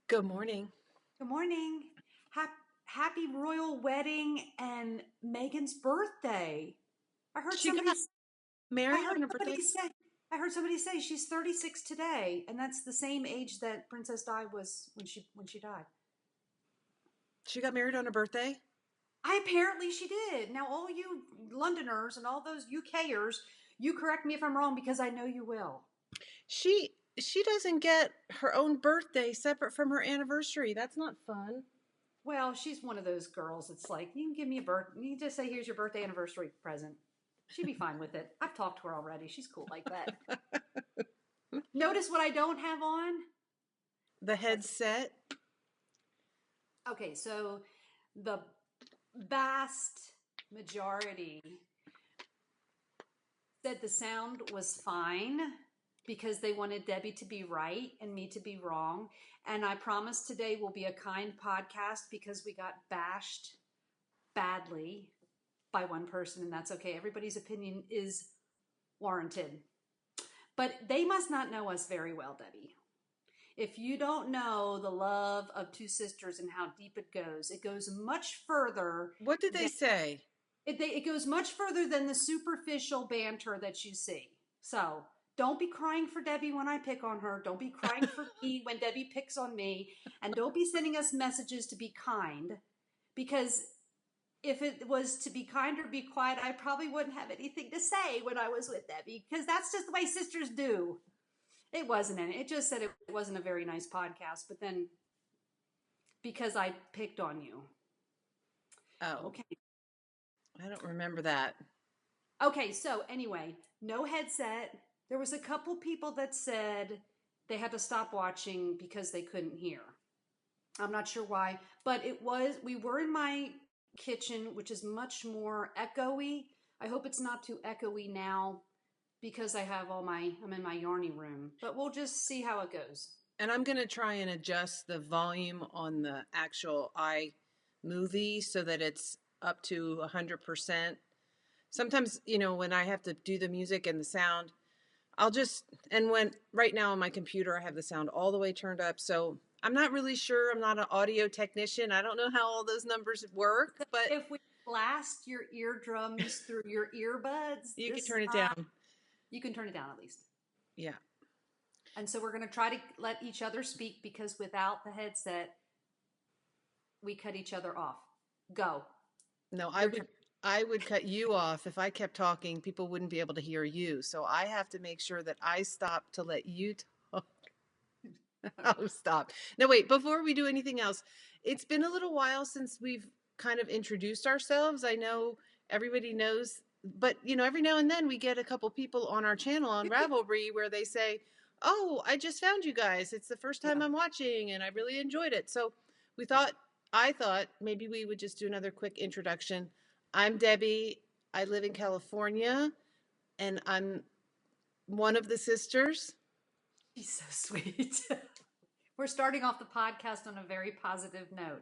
Good morning. Good morning. Happy royal wedding and Megan's birthday. I heard She somebody got s- I married heard on her birthday? somebody say I heard somebody say she's 36 today, and that's the same age that Princess Di was when she died. She got married on her birthday? Apparently she did. Now all you Londoners and all those UKers, you correct me if I'm wrong because I know you will. She doesn't get her own birthday separate from her anniversary. That's not fun. Well, she's one of those girls. It's like you can give me a you can just say here's your birthday anniversary present. She'd be fine with it. I've talked to her already. She's cool like that. Notice what I don't have on? The That's headset. okay, so the vast majority said the sound was fine because they wanted Debbie to be right and me to be wrong. And I promise today will be a kind podcast because we got bashed badly by one person, and that's okay. Everybody's opinion is warranted. But they must not know us very well, Debbie. If you don't know the love of two sisters and how deep it goes much further What did they than say? it goes much further than the superficial banter that you see. So don't be crying for Debbie when I pick on her. Don't be crying for me when Debbie picks on me. And don't be sending us messages to be kind. Because if it was to be kind or be quiet, I probably wouldn't have anything to say when I was with Debbie. Because that's just the way sisters do. It wasn't any. It just said it wasn't a very nice podcast. But then because I picked on you. Oh, Okay. I don't remember that. Okay, so anyway, no headset. There was a couple people that said they had to stop watching because they couldn't hear. I'm not sure why, but we were in my kitchen, which is much more echoey. I hope it's not too echoey now because I'm in my yarny room, but we'll just see how it goes. And I'm going to try and adjust the volume on the actual iMovie so that it's up to 100%. Sometimes, when I have to do the music and the sound, right now on my computer, I have the sound all the way turned up. So I'm not really sure. I'm not an audio technician. I don't know how all those numbers work, but If we blast your eardrums through your earbuds, you can turn it down. you can turn it down at least. Yeah. And so we're going to try to let each other speak because without the headset, we cut each other off. Go. No, I would cut you off. If I kept talking, people wouldn't be able to hear you. So I have to make sure that I stop to let you talk. Oh, stop. No, wait, before we do anything else, it's been a little while since we've kind of introduced ourselves. I know everybody knows, but every now and then we get a couple people on our channel on Ravelry where they say, "Oh, I just found you guys. It's the first time Yeah. I'm watching and I really enjoyed it." So I thought maybe we would just do another quick introduction. I'm Debbie. I live in California and I'm one of the sisters. She's so sweet. We're starting off the podcast on a very positive note.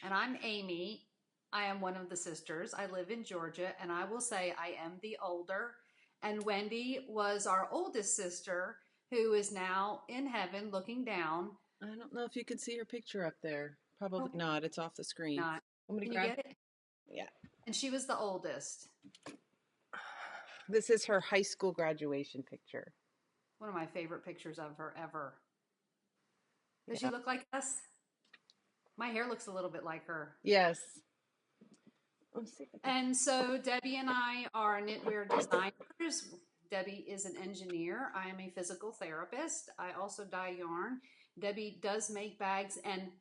And I'm Amy. I am one of the sisters. I live in Georgia, and I will say I am the older. And Wendy was our oldest sister, who is now in heaven looking down. I don't know if you can see her picture up there. Probably Oh, not. It's off the screen. not. I'm going to Can you grab. get it? Yeah. And she was the oldest. This is her high school graduation picture. One of my favorite pictures of her ever. Does she Yeah. look like us? My hair looks a little bit like her. Yes. Let's see. And so Debbie and I are knitwear designers. Debbie is an engineer. I am a physical therapist. I also dye yarn. Debbie does make bags, and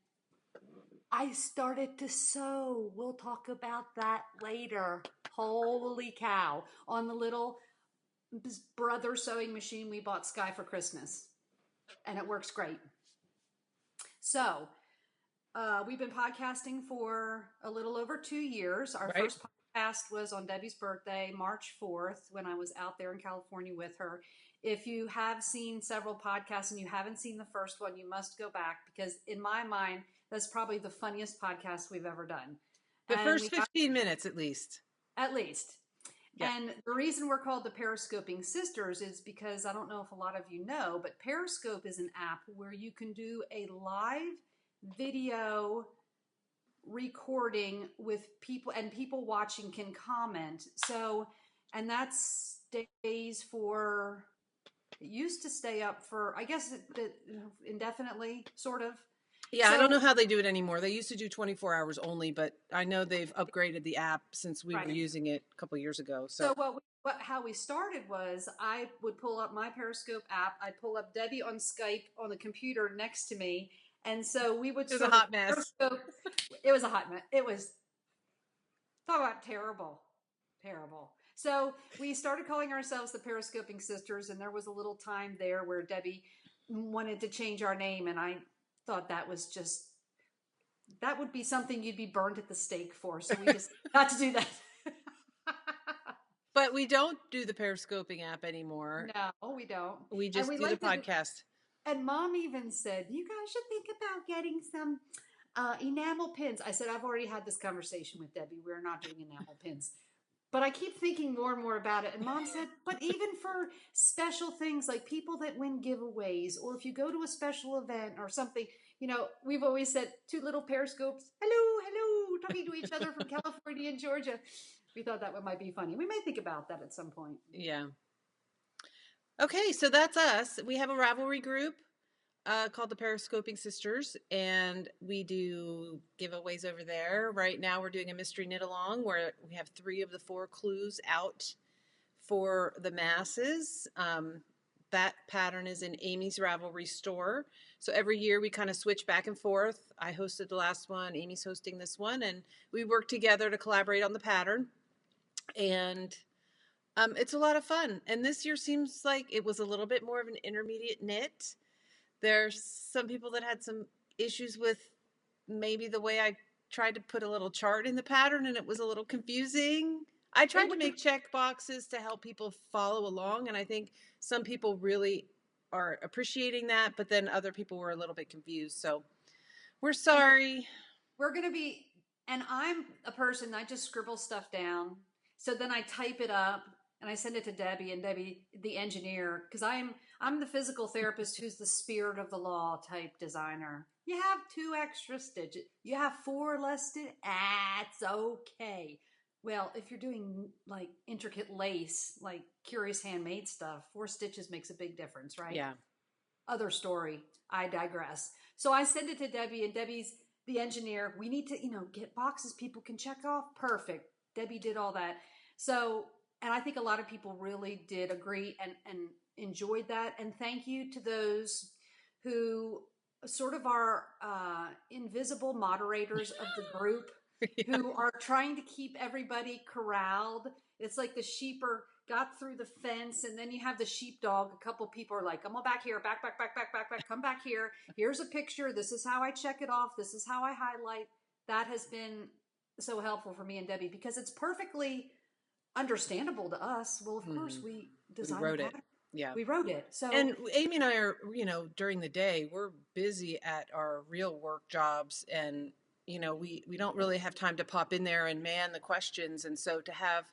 I started to sew. We'll talk about that later. Holy cow. On the little brother sewing machine we bought Sky for Christmas. And it works great. So we've been podcasting for a little over 2 years. Our Right. first podcast was on Debbie's birthday, March 4th, when I was out there in California with her. If you have seen several podcasts and you haven't seen the first one, you must go back because in my mind, that's probably the funniest podcast we've ever done. The And first 15 minutes at least. at least. Yeah. And the reason we're called the Periscoping Sisters is because I don't know if a lot of you know, but Periscope is an app where you can do a live video recording with people, and people watching can comment. So, and that stays for, it used to stay up for, I guess, indefinitely, sort of. Yeah, I don't So, know how they do it anymore. They used to do 24 hours only, but I know they've upgraded the app since we were right. using it a couple years ago. So So how we started was I would pull up my Periscope app. I'd pull up Debbie on Skype on the computer next to me, and so we would it was a sort of hot mess. Periscope. It was a hot mess. It was, talk about terrible, terrible. So we started calling ourselves the Periscoping Sisters, and there was a little time there where Debbie wanted to change our name, and I thought that was just, that would be something you'd be burned at the stake for. So we just got to do that. But we don't do the Periscoping app anymore. No, we don't. We And just we do the liked it. podcast. And Mom even said, you guys should think about getting some enamel pins. I said, I've already had this conversation with Debbie. We're not doing enamel pins. But I keep thinking more and more about it. And Mom said, but even for special things like people that win giveaways, or if you go to a special event or something, you know, we've always said two little periscopes, hello, hello, talking to each other from California and Georgia. We thought that one might be funny. We may think about that at some point. Yeah. Okay, so that's us. We have a Ravelry group called the Periscoping Sisters, and we do giveaways over there. Right now we're doing a mystery knit along where we have 3 of the 4 clues out for the masses. That pattern is in Amy's Ravelry store. So every year we kind of switch back and forth. I hosted the last one, Amy's hosting this one, and we work together to collaborate on the pattern. And it's a lot of fun. And this year seems like it was a little bit more of an intermediate knit. There's some people that had some issues with maybe the way I tried to put a little chart in the pattern, and it was a little confusing. I tried to make check boxes to help people follow along, and I think some people really are appreciating that, but then other people were a little bit confused. So we're sorry. We're going to be, and I'm a person, I just scribble stuff down. So then I type it up and I send it to Debbie, and Debbie, the engineer, because I'm the physical therapist who's the spirit of the law type designer. You have 2 extra stitches. You have 4 less stitches. It's okay. Well, if you're doing like intricate lace, like curious handmade stuff, 4 stitches makes a big difference, right? Yeah. Other story. I digress. So I send it to Debbie, and Debbie's the engineer. We need to, get boxes people can check off. Perfect. Debbie did all that. So, and I think a lot of people really did agree and enjoyed that. And thank you to those who sort of are invisible moderators of the group who are trying to keep everybody corralled. It's like the sheep got through the fence, and then you have the sheepdog. A couple people are like, come on back here, back, come back here. Here's a picture. This is how I check it off. This is how I highlight. That has been so helpful for me and Debbie, because it's perfectly understandable to us. Well, of course, we designed wrote it. Yeah. We wrote it. So, and Amy and I are, during the day, we're busy at our real work jobs, and, we don't really have time to pop in there and man the questions. And so to have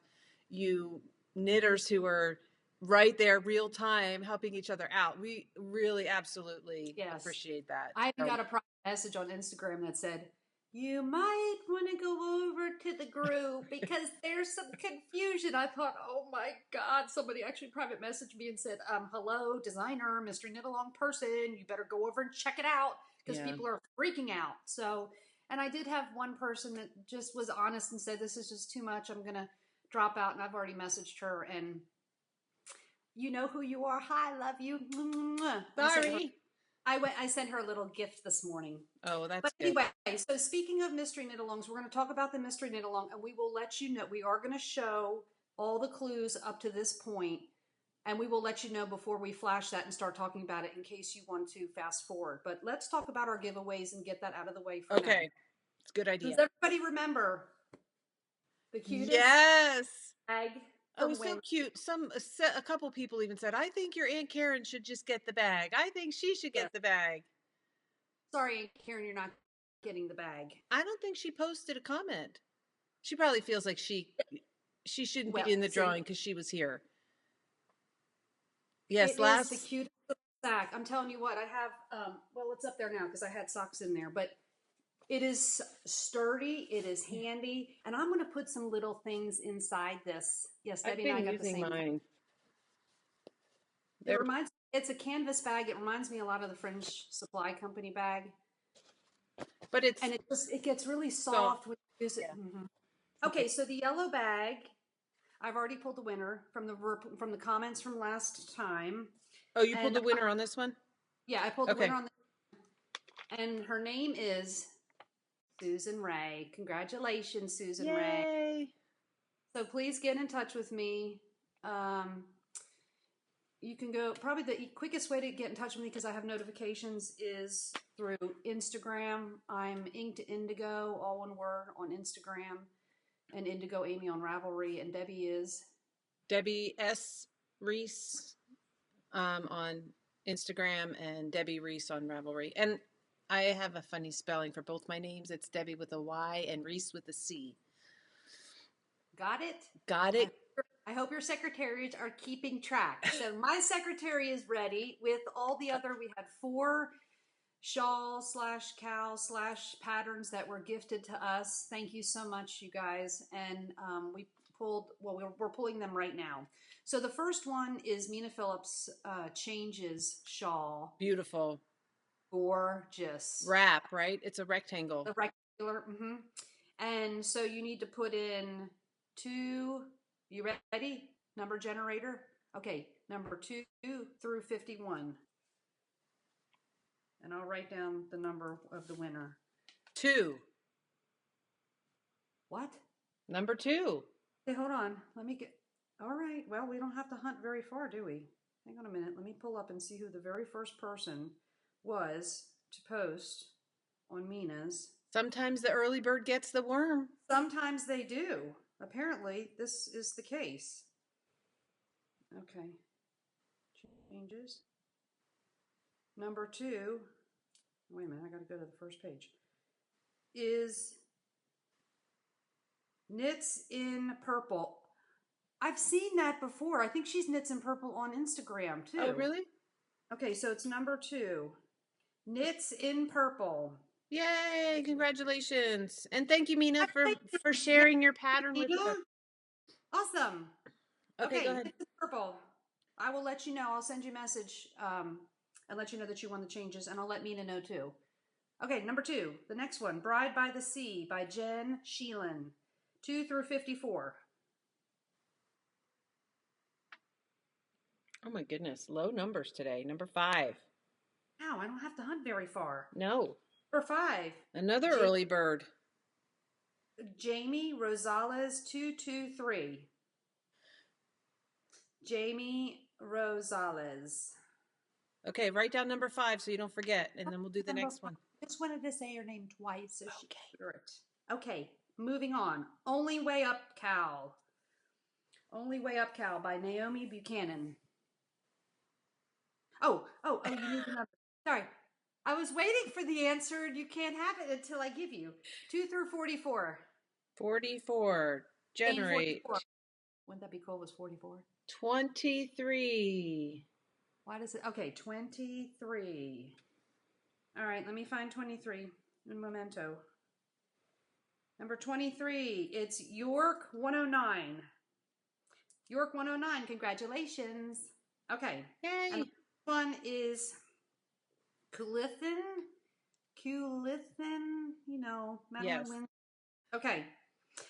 you knitters who are right there real time helping each other out, we really absolutely appreciate that. I got a private message on Instagram that said, you might want to go over to the group because there's some confusion. I thought, oh my God, somebody actually private messaged me and said, hello, designer, mystery knit along person, you better go over and check it out, because people are freaking out. So, and I did have one person that just was honest and said, this is just too much. I'm going to drop out. And I've already messaged her, and you know who you are. Hi, love you. Sorry. I sent her a little gift this morning. Oh, that's but good. Anyway, so speaking of mystery knit-alongs, we're going to talk about the mystery knit-along, and we will let you know. We are going to show all the clues up to this point, and we will let you know before we flash that and start talking about it in case you want to fast forward. But let's talk about our giveaways and get that out of the way for now. Okay. It's a good idea. Does everybody remember the cutest bag? Oh, it was so cute. A couple people even said, I think your Aunt Karen should just get the bag. I think she should get the bag. Sorry, Aunt Karen, you're not getting the bag. I don't think she posted a comment. She probably feels like she shouldn't be in the drawing because she was here. Yes, the cutest Sack. I'm telling you what, I have, well, it's up there now because I had socks in there, but it is sturdy, it is handy, and I'm going to put some little things inside this. Yes, I've Debbie and I been got the using same. mine. It reminds, it's a canvas bag. It reminds me a lot of the Fringe Supply Company bag. But it's And it gets really soft when you use it. Yeah. Mm-hmm. Okay, so the yellow bag, I've already pulled the winner from the comments from last time. Oh, you pulled the winner on this one? Yeah, I pulled the winner on the, and her name is Susan Ray. Congratulations, Susan Ray. Yay. So please get in touch with me. You can go, probably the quickest way to get in touch with me because I have notifications is through Instagram. I'm Ink to Indigo, all one word, on Instagram, and Indigo Amy on Ravelry, and Debbie is Debbie S. Reese on Instagram and Debbie Reese on Ravelry. And I have a funny spelling for both my names. It's Debbie with a Y and Reese with a C. Got it? Got it? I hope your secretaries are keeping track. So my secretary is ready with all the other, we had 4 shawl / cowl / patterns that were gifted to us. Thank you so much, you guys. And we pulled, well, we're pulling them right now. So the first one is Mina Phillips Changes shawl. Beautiful. Gorgeous. Wrap, right? It's a rectangle. The rectangular. Mm-hmm. And so you need to put in 2, you ready? Number generator? Okay, number 2 through 51. And I'll write down the number of the winner. 2. What? Number 2. Okay, hold on. Let me get, all right. Well, we don't have to hunt very far, do we? Hang on a minute. Let me pull up and see who the very first person was to post on Mina's. Sometimes the early bird gets the worm. Sometimes they do. Apparently, this is the case. Okay. Changes. Number 2, wait a minute, I got to go to the first page, is Knits in Purple. I've seen that before. I think she's Knits in Purple on Instagram, too. Oh, really? Okay, so it's number 2. Knits in Purple. Yay, congratulations. And thank you, Mina, for sharing your pattern with us. Awesome. Okay, go ahead. Knits in Purple. I will let you know. I'll send you a message and let you know that you won the changes, and I'll let Mina know, too. Okay, number 2. The next one, Bride by the Sea by Jen Sheelan. 2 through 54. Oh my goodness, low numbers today. Number 5. Ow, I don't have to hunt very far. No. Number 5. Another early bird. Jamie Rosales 223. Jamie Rosales. Okay, write down number 5 so you don't forget, and then we'll do the next one. I just wanted to say her name twice so she can hear it. Okay, moving on. Only Way Up Cal. Only Way Up Cal by Naomi Buchanan. Oh, you need the number. Sorry. I was waiting for the answer, and you can't have it until I give you. 2 through 44. 44. Generate. 44. Wouldn't that be cool? It was 44. 23. Why does it? Okay, 23. All right, let me find 23 in Memento. Number 23, it's York 109. York 109, congratulations. Okay. Yay. And the one is Culithin, you know, Madeline Yes. Wynn. Okay,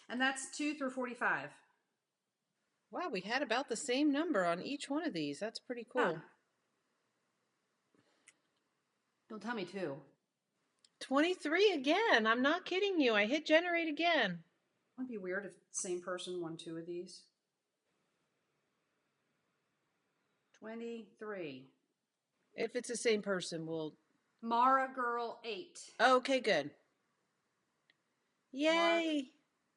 and that's 2 through 45. Wow, we had about the same number on each one of these. That's pretty cool. Huh. Don't tell me 2. 23 again. I'm not kidding you. I hit generate again. Wouldn't it be weird if the same person won 2 of these? 23. If it's the same person, we'll... Mara Girl 8. Okay, good. Yay.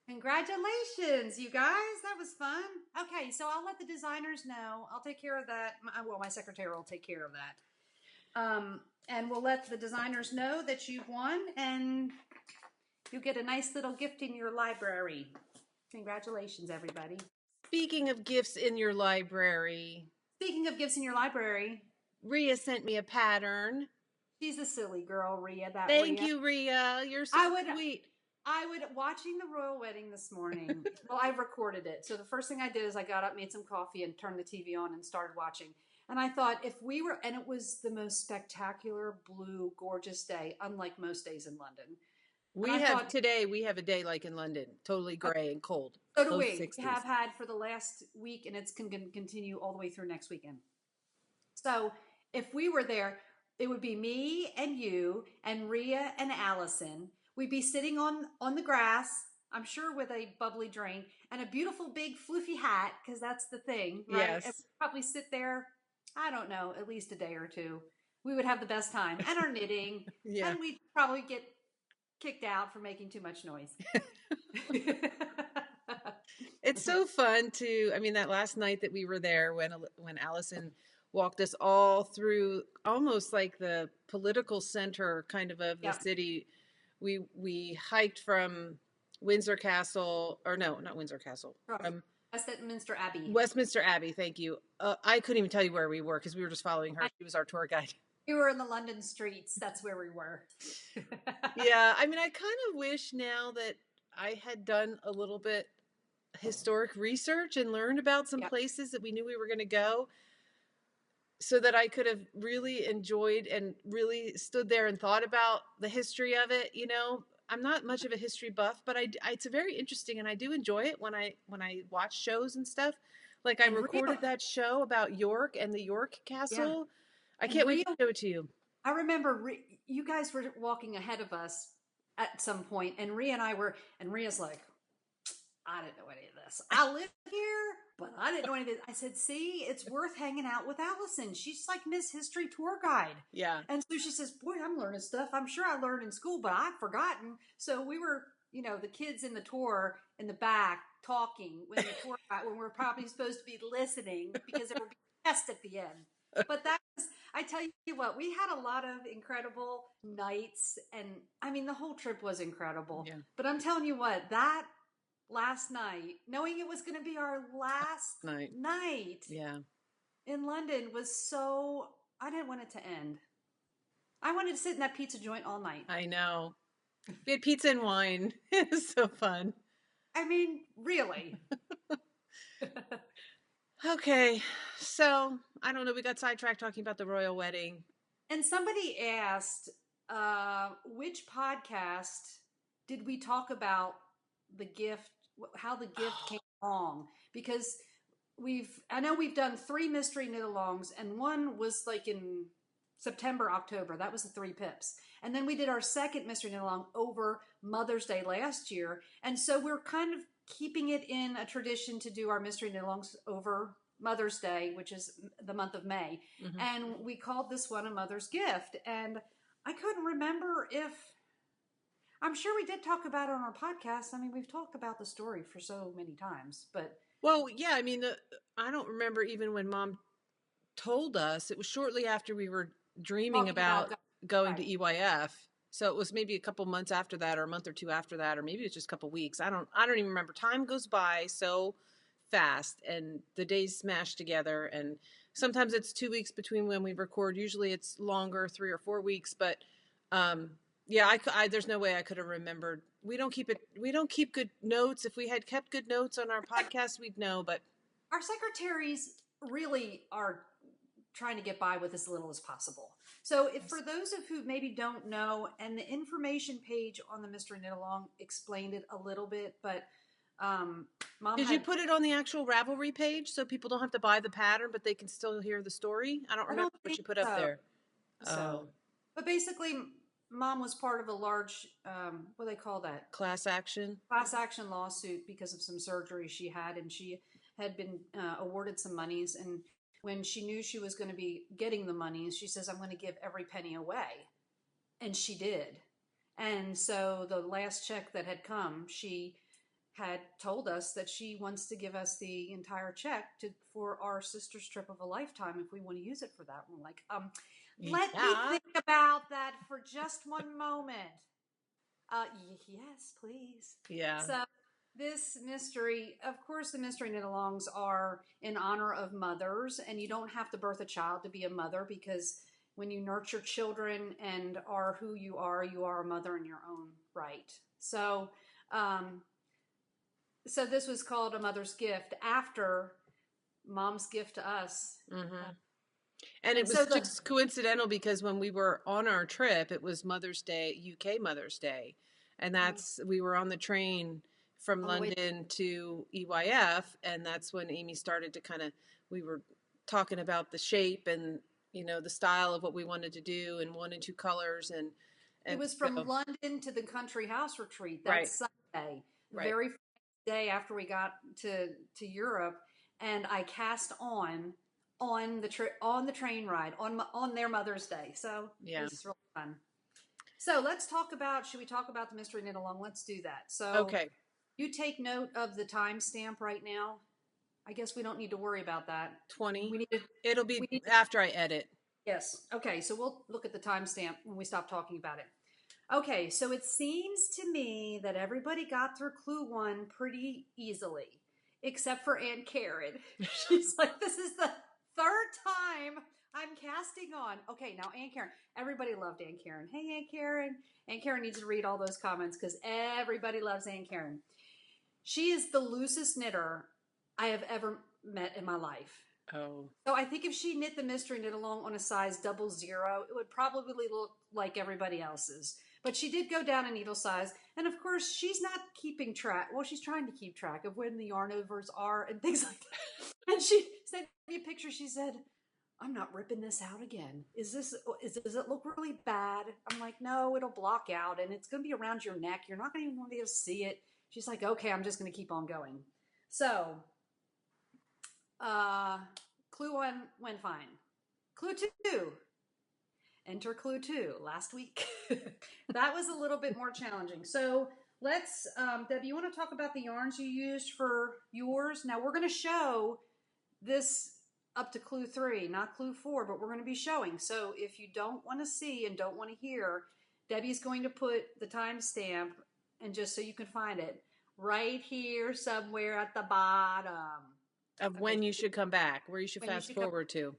Congratulations, you guys. That was fun. Okay, so I'll let the designers know. I'll take care of that. Well, my secretary will take care of that. And we'll let the designers know that you've won, and you'll get a nice little gift in your library. Congratulations, everybody. Speaking of gifts in your library. Speaking of gifts in your library, Rhea sent me a pattern. She's a silly girl, Rhea. Thank you, Rhea. You're so sweet. Watching the royal wedding this morning. Well, I recorded it. So the first thing I did is I got up, made some coffee, and turned the TV on and started watching. And I thought and it was the most spectacular, blue, gorgeous day, unlike most days in London. We have a day like in London, totally gray and cold. So do we. We have had for the last week, and it's going to continue all the way through next weekend. So if we were there, it would be me and you and Rhea and Allison. We'd be sitting on the grass, I'm sure with a bubbly drink and a beautiful big floofy hat, because that's the thing, right? Yes. And we'd probably sit there, I don't know, at least a day or two. We would have the best time, and our knitting. Yeah. And we'd probably get kicked out for making too much noise. It's so fun that last night that we were there when Allison walked us all through almost like the political center kind of the city. We hiked from Windsor Castle, or no, not Windsor Castle. Westminster Abbey. Westminster Abbey, thank you. I couldn't even tell you where we were because we were just following her. She was our tour guide. We were in the London streets. That's where we were. Yeah, I kind of wish now that I had done a little bit historic research and learned about some places that we knew we were going to go, so that I could have really enjoyed and really stood there and thought about the history of it. I'm not much of a history buff, but it's very interesting, and I do enjoy it when I watch shows and stuff. Like I recorded that show about York and the York Castle. Yeah. I can't wait to show it to you. I remember you guys were walking ahead of us at some point, and Rhea and I were, and Rhea's like, I didn't know any of this. I live here, but I didn't know any of this. I said, see, it's worth hanging out with Allison. She's like Miss History tour guide. Yeah. And so she says, boy, I'm learning stuff I'm sure I learned in school, but I've forgotten. So we were, the kids in the tour in the back talking when we're probably supposed to be listening because there would be a test at the end. But I tell you what, we had a lot of incredible nights, and the whole trip was incredible. Yeah. But I'm telling you what, that last night, knowing it was going to be our last night in London was so, I didn't want it to end. I wanted to sit in that pizza joint all night. I know. We had pizza and wine. It was so fun. Really. Okay, so I don't know. We got sidetracked talking about the royal wedding. And somebody asked, which podcast did we talk about the gift, how the gift came along? Because I know we've done 3 mystery knit-alongs, and one was like in September, October. That was the 3 pips. And then we did our second mystery knit-along over Mother's Day last year. And so we're kind of keeping it in a tradition to do our mystery knit-alongs over Mother's Day, which is the month of May. Mm-hmm. And we called this one a Mother's Gift. And I couldn't remember I'm sure we did talk about it on our podcast. We've talked about the story for so many times, but. Well, yeah, I don't remember even when Mom told us. It was shortly after we were dreaming about going to EYF. So it was maybe a couple months after that, or a month or two after that, or maybe it's just a couple weeks. I don't even remember. Time goes by so fast, and the days smash together, and sometimes it's 2 weeks between when we record. Usually it's longer, 3 or 4 weeks, but yeah, there's no way I could have remembered. We don't keep good notes. If we had kept good notes on our podcast, we'd know, but our secretaries really are trying to get by with as little as possible. So for those of who maybe don't know, and the information page on the Mystery Knit Along explained it a little bit, but Mom, did you put it on the actual Ravelry page so people don't have to buy the pattern, but they can still hear the story? I don't remember what you put up there. But basically, Mom was part of a large, what do they call that? Class action lawsuit because of some surgery she had, and she had been awarded some monies. And when she knew she was going to be getting the monies, she says, I'm going to give every penny away. And she did. And so the last check that had come, she had told us that she wants to give us the entire check for our sister's trip of a lifetime if we want to use it for that. We're like, let me think about that for just one moment. Yes, please. Yeah. So this mystery, of course, the mystery knit-alongs are in honor of mothers, and you don't have to birth a child to be a mother, because when you nurture children and are who you are a mother in your own right. So, so this was called A Mother's Gift after Mom's gift to us. Mm-hmm. And it was just coincidental because when we were on our trip, it was Mother's Day, UK Mother's Day. And we were on the train from London to EYF. And that's when Amy started to we were talking about the shape and, the style of what we wanted to do and 1 and 2 colors. And it was from London to the country house retreat. That's Sunday, the very first day after we got to Europe. And I cast on the train ride on their Mother's Day. So it was really fun. So should we talk about the mystery knit along? Let's do that. So okay. You take note of the timestamp right now. I guess we don't need to worry about that. 20. It'll be after I edit. Yes. Okay. So we'll look at the timestamp when we stop talking about it. Okay. So it seems to me that everybody got through clue 1 pretty easily, except for Aunt Karen. She's like, this is the 3rd time I'm casting on. Okay, now Aunt Karen. Everybody loved Aunt Karen. Hey, Aunt Karen. Aunt Karen needs to read all those comments because everybody loves Aunt Karen. She is the loosest knitter I have ever met in my life. Oh. So I think if she knit the mystery knit along on a size 00, it would probably look like everybody else's. But she did go down a needle size. And of course, she's not keeping track. Well, she's trying to keep track of when the yarn overs are and things like that. And she sent me a picture. She said, I'm not ripping this out again. Does it look really bad? I'm like, no, it'll block out and it's going to be around your neck. You're not going to even want to be able to see it. She's like, okay, I'm just going to keep on going. So, clue 1 went fine. Clue 2. Enter clue 2 last week. That was a little bit more challenging. So let's, Debbie, you want to talk about the yarns you used for yours? Now we're going to show this up to clue 3, not clue 4, but we're going to be showing. So if you don't want to see and don't want to hear, Debbie's going to put the timestamp, and just so you can find it, right here somewhere at the bottom. Of when you should come back, where you should fast forward to.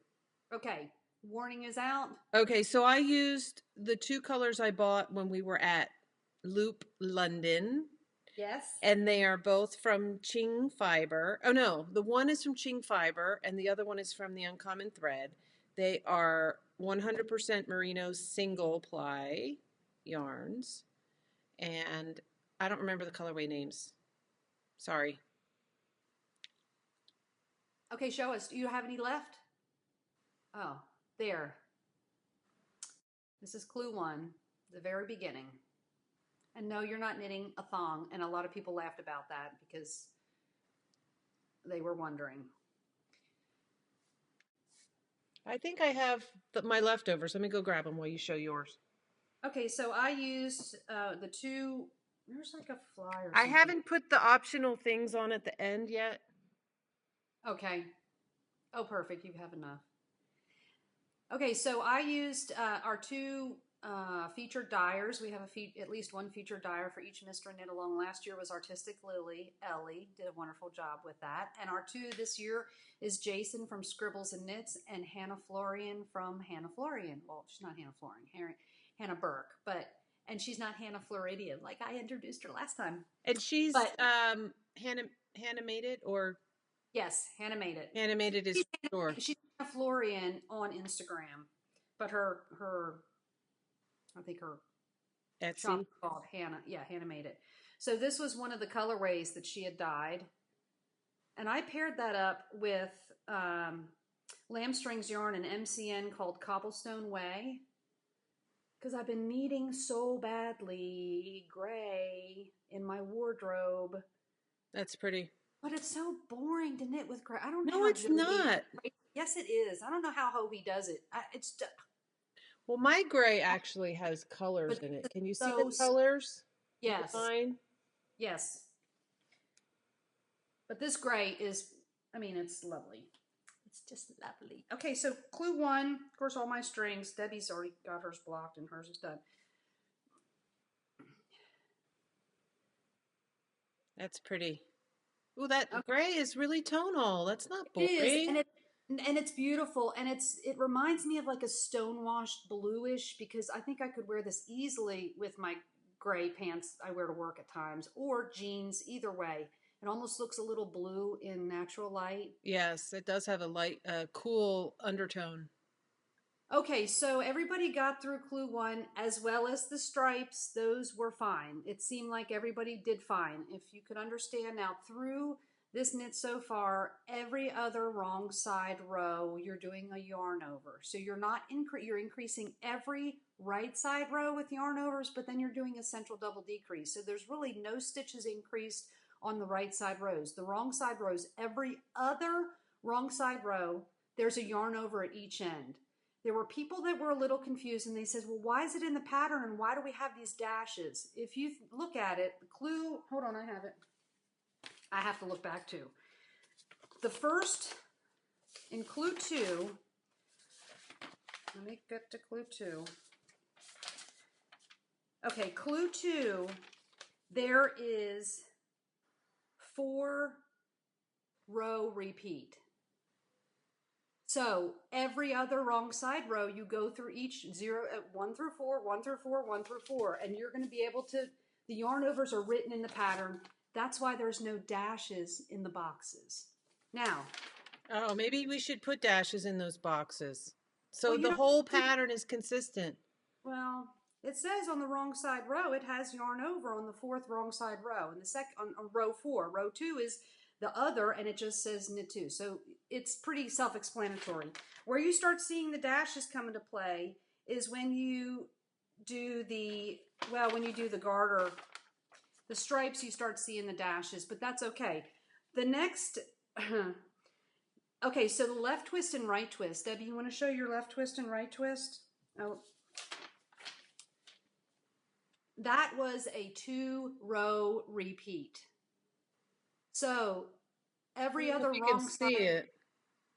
Okay. Warning is out. Okay, so I used the 2 colors I bought when we were at Loop London. Yes. And they are both from Ching Fiber. Oh no, the one is from Ching Fiber and the other one is from the Uncommon Thread. They are 100% merino single ply yarns. And I don't remember the colorway names. Sorry. Okay, show us. Do you have any left? Oh, there. This is clue 1, the very beginning. And no, you're not knitting a thong. And a lot of people laughed about that because they were wondering. I think I have my leftovers. Let me go grab them while you show yours. Okay, so I used the 2. There's like a flyer. I haven't put the optional things on at the end yet. Okay. Oh, perfect. You have enough. Okay, so I used our 2 featured dyers. We have at least 1 featured dyer for each mystery knit along. Last year was Artistic Lily. Ellie did a wonderful job with that. And our 2 this year is Jason from Scribbles and Knits and Hannah Florian from Hannah Florian. Well, she's not Hannah Florian, Hannah Burke, and she's not Hannah Floridian like I introduced her last time. And she's Hannah made it, or yes, Hannah made it. Hannah made it is sure. She's Hannah Florian on Instagram, but her I think her Etsy shop called Hannah. Yeah, Hannah made it. So this was one of the colorways that she had dyed. And I paired that up with lamb strings yarn and MCN called Cobblestone Way. Because I've been needing so badly gray in my wardrobe. That's pretty. But it's so boring to knit with gray. I don't know. No, it's not. Yes, it is. I don't know how Hobie does it. Well, my gray actually has colors in it. Can you see the colors? Yes. Fine. Yes. But this gray is, I mean, it's lovely. It's just lovely. Okay, so clue 1, of course, all my strings. Debbie's already got hers blocked and hers is done. That's pretty. Ooh, that Okay. gray is really tonal. That's not It is, boring. and it's beautiful, and it reminds me of like a stone washed bluish, because I think I could wear this easily with my gray pants I wear to work at times, or jeans. Either way, it almost looks a little blue in natural light. Yes, it does have a light, cool undertone. Okay, so everybody got through clue one as well as the stripes. Those were fine. It seemed like everybody did fine. If you could understand now through this knit so far, every other wrong side row, you're doing a yarn over. So you're not you're increasing every right side row with yarn overs, but then you're doing a central double decrease. So there's really no stitches increased on the right side rows. The wrong side rows, every other wrong side row, there's a yarn over at each end. There were people that were a little confused, and they said, well, why is it in the pattern and why do we have these dashes? If you look at it, the clue, hold on, I have it. I have to look back to. The first, in clue 2, let me get to clue 2. Okay, clue 2, there is 4 row repeat. So every other wrong side row, you go through each 1 through 4, 1 through 4, 1 through 4, and you're going to be able to, the yarn overs are written in the pattern. That's why there's no dashes in the boxes. Now. Oh, maybe we should put dashes in those boxes. So Well, the whole pattern is consistent. Well, it says on the wrong side row, it has yarn over on the 4th wrong side row. And the second, on row 4, row 2 is the other, and it just says knit 2. So it's pretty self-explanatory. Where you start seeing the dashes come into play is when you do the, well, when you do the garter, the stripes, you start seeing the dashes, but that's okay. The next, okay, so the left twist and right twist. Debbie, you want to show your left twist and right twist? Oh, that was a 2-row repeat. So every other wrong side,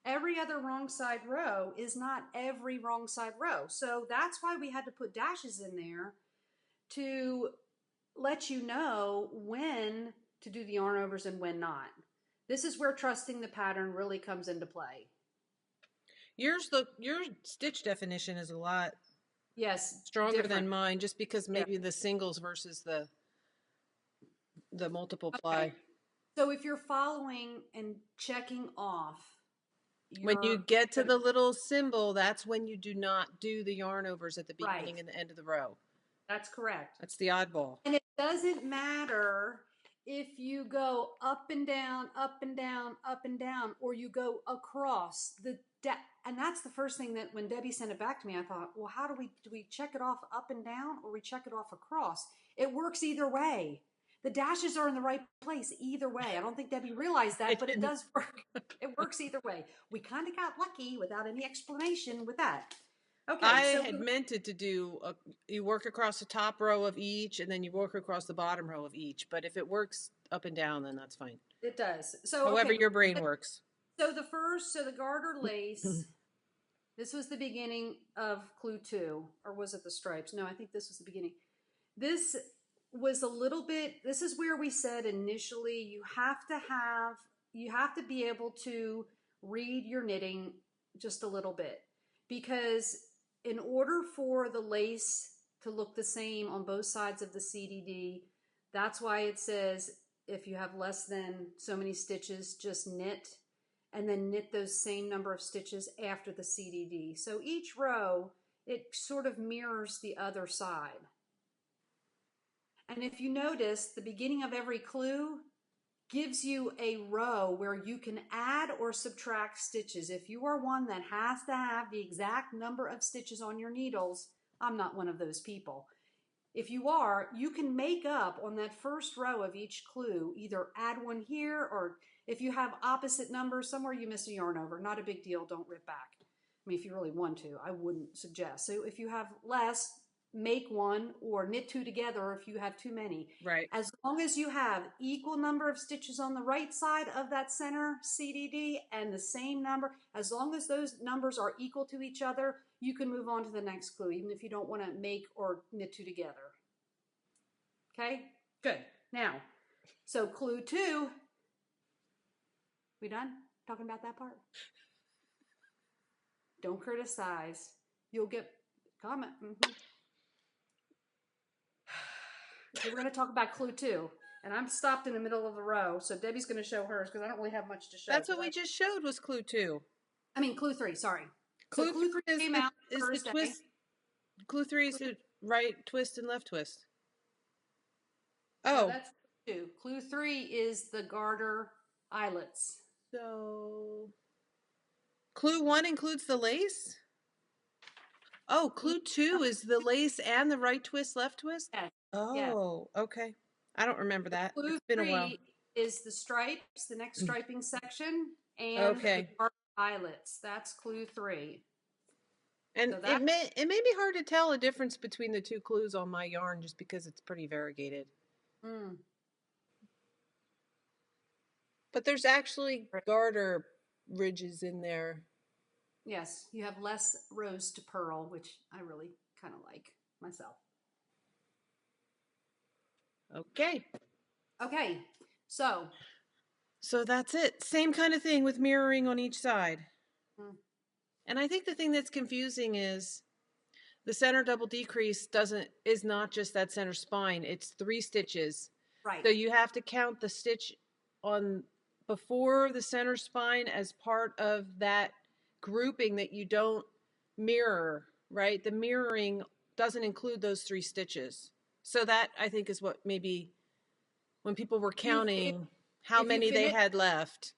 every other wrong side row is not every wrong side row. So that's why we had to put dashes in there to let you know when to do the yarn overs and when not. This is where trusting the pattern really comes into play. Your stitch definition is a lot stronger than mine, just because maybe the singles versus the multiple ply. Okay. So if you're following and checking off, when you get to the little symbol, that's when you do not do the yarn overs at the beginning and the end of the row. That's correct. That's the oddball. And it doesn't matter if you go up and down, up and down, up and down, or you go across and that's the first thing that when Debbie sent it back to me, I thought, well, how do we check it off up and down, or we check it off across? It works either way. The dashes are in the right place either way. I don't think Debbie realized that, but it does work. It works either way. We kind of got lucky without any explanation with that. Okay, I had meant it to do, you work across the top row of each, and then you work across the bottom row of each. But if it works up and down, then that's fine. It does. So however your brain works. So the garter lace, this was the beginning of clue 2, or was it the stripes? No, I think this was the beginning. This was a little bit, this is where we said initially you have to be able to read your knitting just a little bit, because in order for the lace to look the same on both sides of the CDD, that's why it says if you have less than so many stitches, just knit, and then knit those same number of stitches after the CDD. So each row, it sort of mirrors the other side. And if you notice, the beginning of every clue gives you a row where you can add or subtract stitches. If you are one that has to have the exact number of stitches on your needles, I'm not one of those people. If you are, you can make up on that first row of each clue, either add one here, or if you have opposite numbers, somewhere you miss a yarn over, not a big deal, don't rip back. I mean, if you really want to, I wouldn't suggest. So if you have less, make one, or knit 2 together if you have too many. Right. As long as you have equal number of stitches on the right side of that center CDD and the same number, as long as those numbers are equal to each other, you can move on to the next clue, even if you don't want to make or knit 2 together. Okay, good. Now, So clue 2, we done talking about that part? Don't criticize. You'll get comment. Okay, we're going to talk about clue 2. And I'm stopped in the middle of the row, so Debbie's going to show hers because I don't really have much to show. That's what we just showed was clue 2. I mean, clue 3, sorry. So Clue clue 3 3 came out is the Thursday. twist. Clue 3 is the right twist and left twist. No, Oh. that's clue 2. Clue 3 is the garter eyelets. So clue 1 includes the lace? Oh, clue 2 is the lace and the right twist, left twist? Yes. Oh, yes. Okay. I don't remember that. Clue It's been 3 a while. is the stripes, the next striping section, and okay. the garter eyelets. That's clue 3. And so it may be hard to tell a difference between the two clues on my yarn just because it's pretty variegated. But there's actually garter ridges in there. Yes, you have less rose to pearl, which I really kind of like myself. Okay. Okay, so that's it. Same kind of thing with mirroring on each side. And I think the thing that's confusing is the center double decrease is not just that center spine. It's 3 stitches. Right. So you have to count the stitch on before the center spine as part of that grouping that you don't mirror, right? The mirroring doesn't include those 3 stitches. So that, I think, is what maybe when people were counting how many they had left.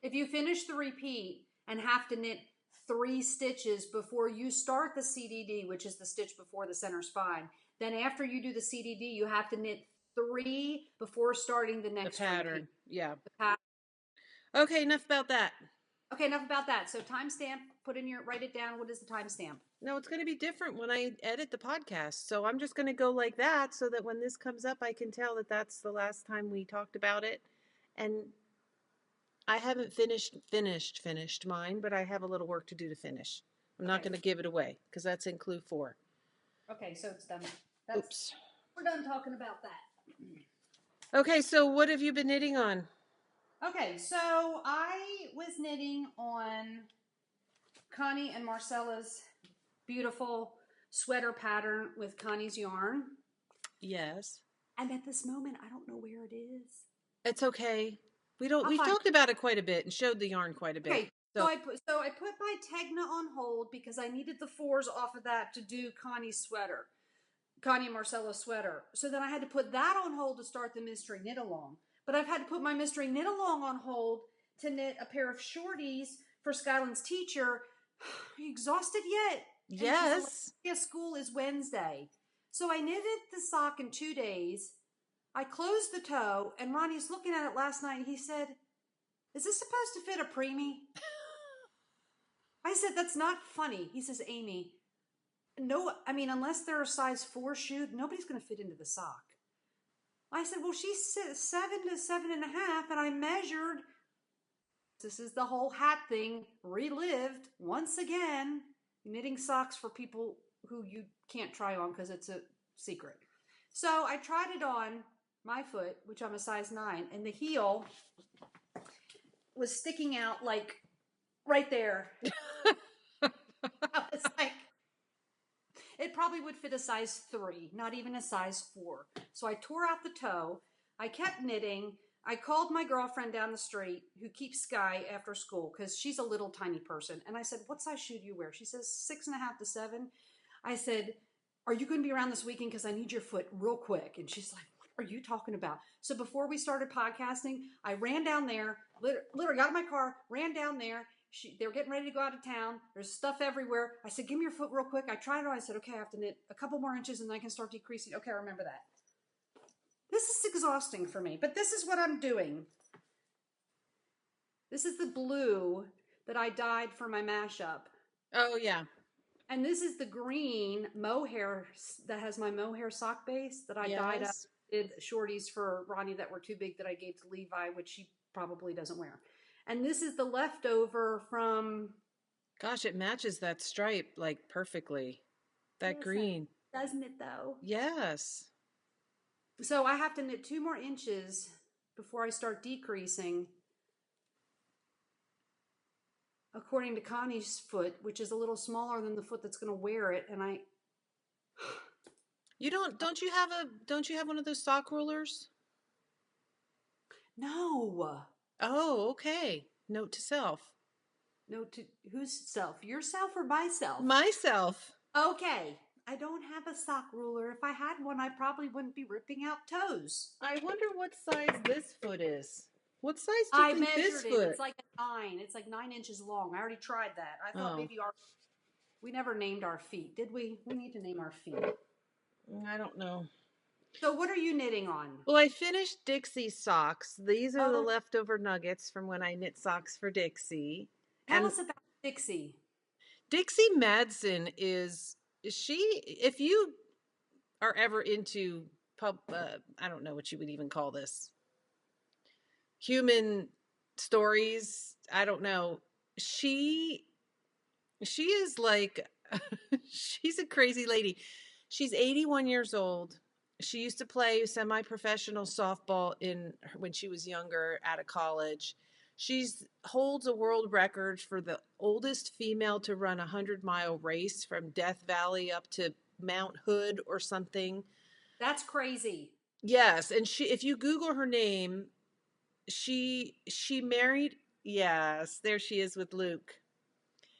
If you finish the repeat and have to knit 3 stitches before you start the CDD, which is the stitch before the center spine, then after you do the CDD, you have to knit 3 before starting the next pattern. Repeat. Yeah. The pattern. Okay, enough about that. Okay, enough about that. So timestamp, write it down. What is the timestamp? No, it's going to be different when I edit the podcast. So I'm just going to go like that so that when this comes up, I can tell that that's the last time we talked about it. And I haven't finished mine, but I have a little work to do to finish. I'm not going to give it away because that's in clue 4. Okay, so it's done. Oops. We're done talking about that. Okay, so what have you been knitting on? Okay, so I was knitting on Connie and Marcella's beautiful sweater pattern with Connie's yarn. Yes. And at this moment, I don't know where it is. It's okay. We've talked about it quite a bit and showed the yarn quite a bit. Okay, so I put my Tegna on hold because I needed the 4s off of that to do Connie and Marcella's sweater. So then I had to put that on hold to start the mystery knit along. But I've had to put my mystery knit along on hold to knit a pair of shorties for Skyland's teacher. Are you exhausted yet? Yes. School is Wednesday. So I knitted the sock in 2 days. I closed the toe, and Ronnie's looking at it last night, and he said, "Is this supposed to fit a preemie?" I said, "That's not funny." He says, "Amy, no, I mean, unless they're a size 4 shoe, nobody's going to fit into the sock." I said, "Well, she's 7 to 7.5, and I measured." This is the whole hat thing relived once again. Knitting socks for people who you can't try on because it's a secret. So I tried it on my foot, which I'm a size 9, and the heel was sticking out like right there. I was like, it probably would fit a size 3, not even a size 4. So I tore out the toe. I kept knitting. I called my girlfriend down the street who keeps Sky after school because she's a little tiny person. And I said, "What size shoe do you wear?" She says 6.5 to 7. I said, "Are you going to be around this weekend? Because I need your foot real quick." And she's like, "What are you talking about?" So before we started podcasting, I ran down there, literally got in my car, ran down there. They were getting ready to go out of town. There's stuff everywhere. I said, "Give me your foot real quick." I tried it on. I said, "Okay, I have to knit a couple more inches and then I can start decreasing." Okay, I remember that. This is exhausting for me, but this is what I'm doing. This is the blue that I dyed for my mashup. Oh, yeah. And this is the green mohair that has my mohair sock base that I dyed up. Did shorties for Ronnie that were too big that I gave to Levi, which she probably doesn't wear. And this is the leftover from... Gosh, it matches that stripe like perfectly. That green. Doesn't it though? Yes. So I have to knit 2 more inches before I start decreasing, according to Connie's foot, which is a little smaller than the foot that's going to wear it. And You don't you have one of those sock rulers? no. Oh, okay. Note to self. No, to whose self? Yourself or myself? Myself. Okay. I don't have a sock ruler. If I had one, I probably wouldn't be ripping out toes. I wonder what size this foot is. What size do I you think this measured it. foot? It's like a 9. It's like 9 inches long. I already tried that. I thought Oh, maybe we never named our feet, did we? We need to name our feet. I don't know. So what are you knitting on? Well, I finished Dixie Socks. These are the Oh, leftover nuggets from when I knit socks for Dixie. tell And us about Dixie. Dixie Madsen is she, if you are ever into I don't know what you would even call this. Human stories, I don't know. She is like she's a crazy lady. She's 81 years old. She used to play semi-professional softball when she was younger out of college. She's holds a world record for the oldest female to run a 100-mile race from Death Valley up to Mount Hood or something. That's crazy. Yes, and if you Google her name, she married, yes, there she is with Luke.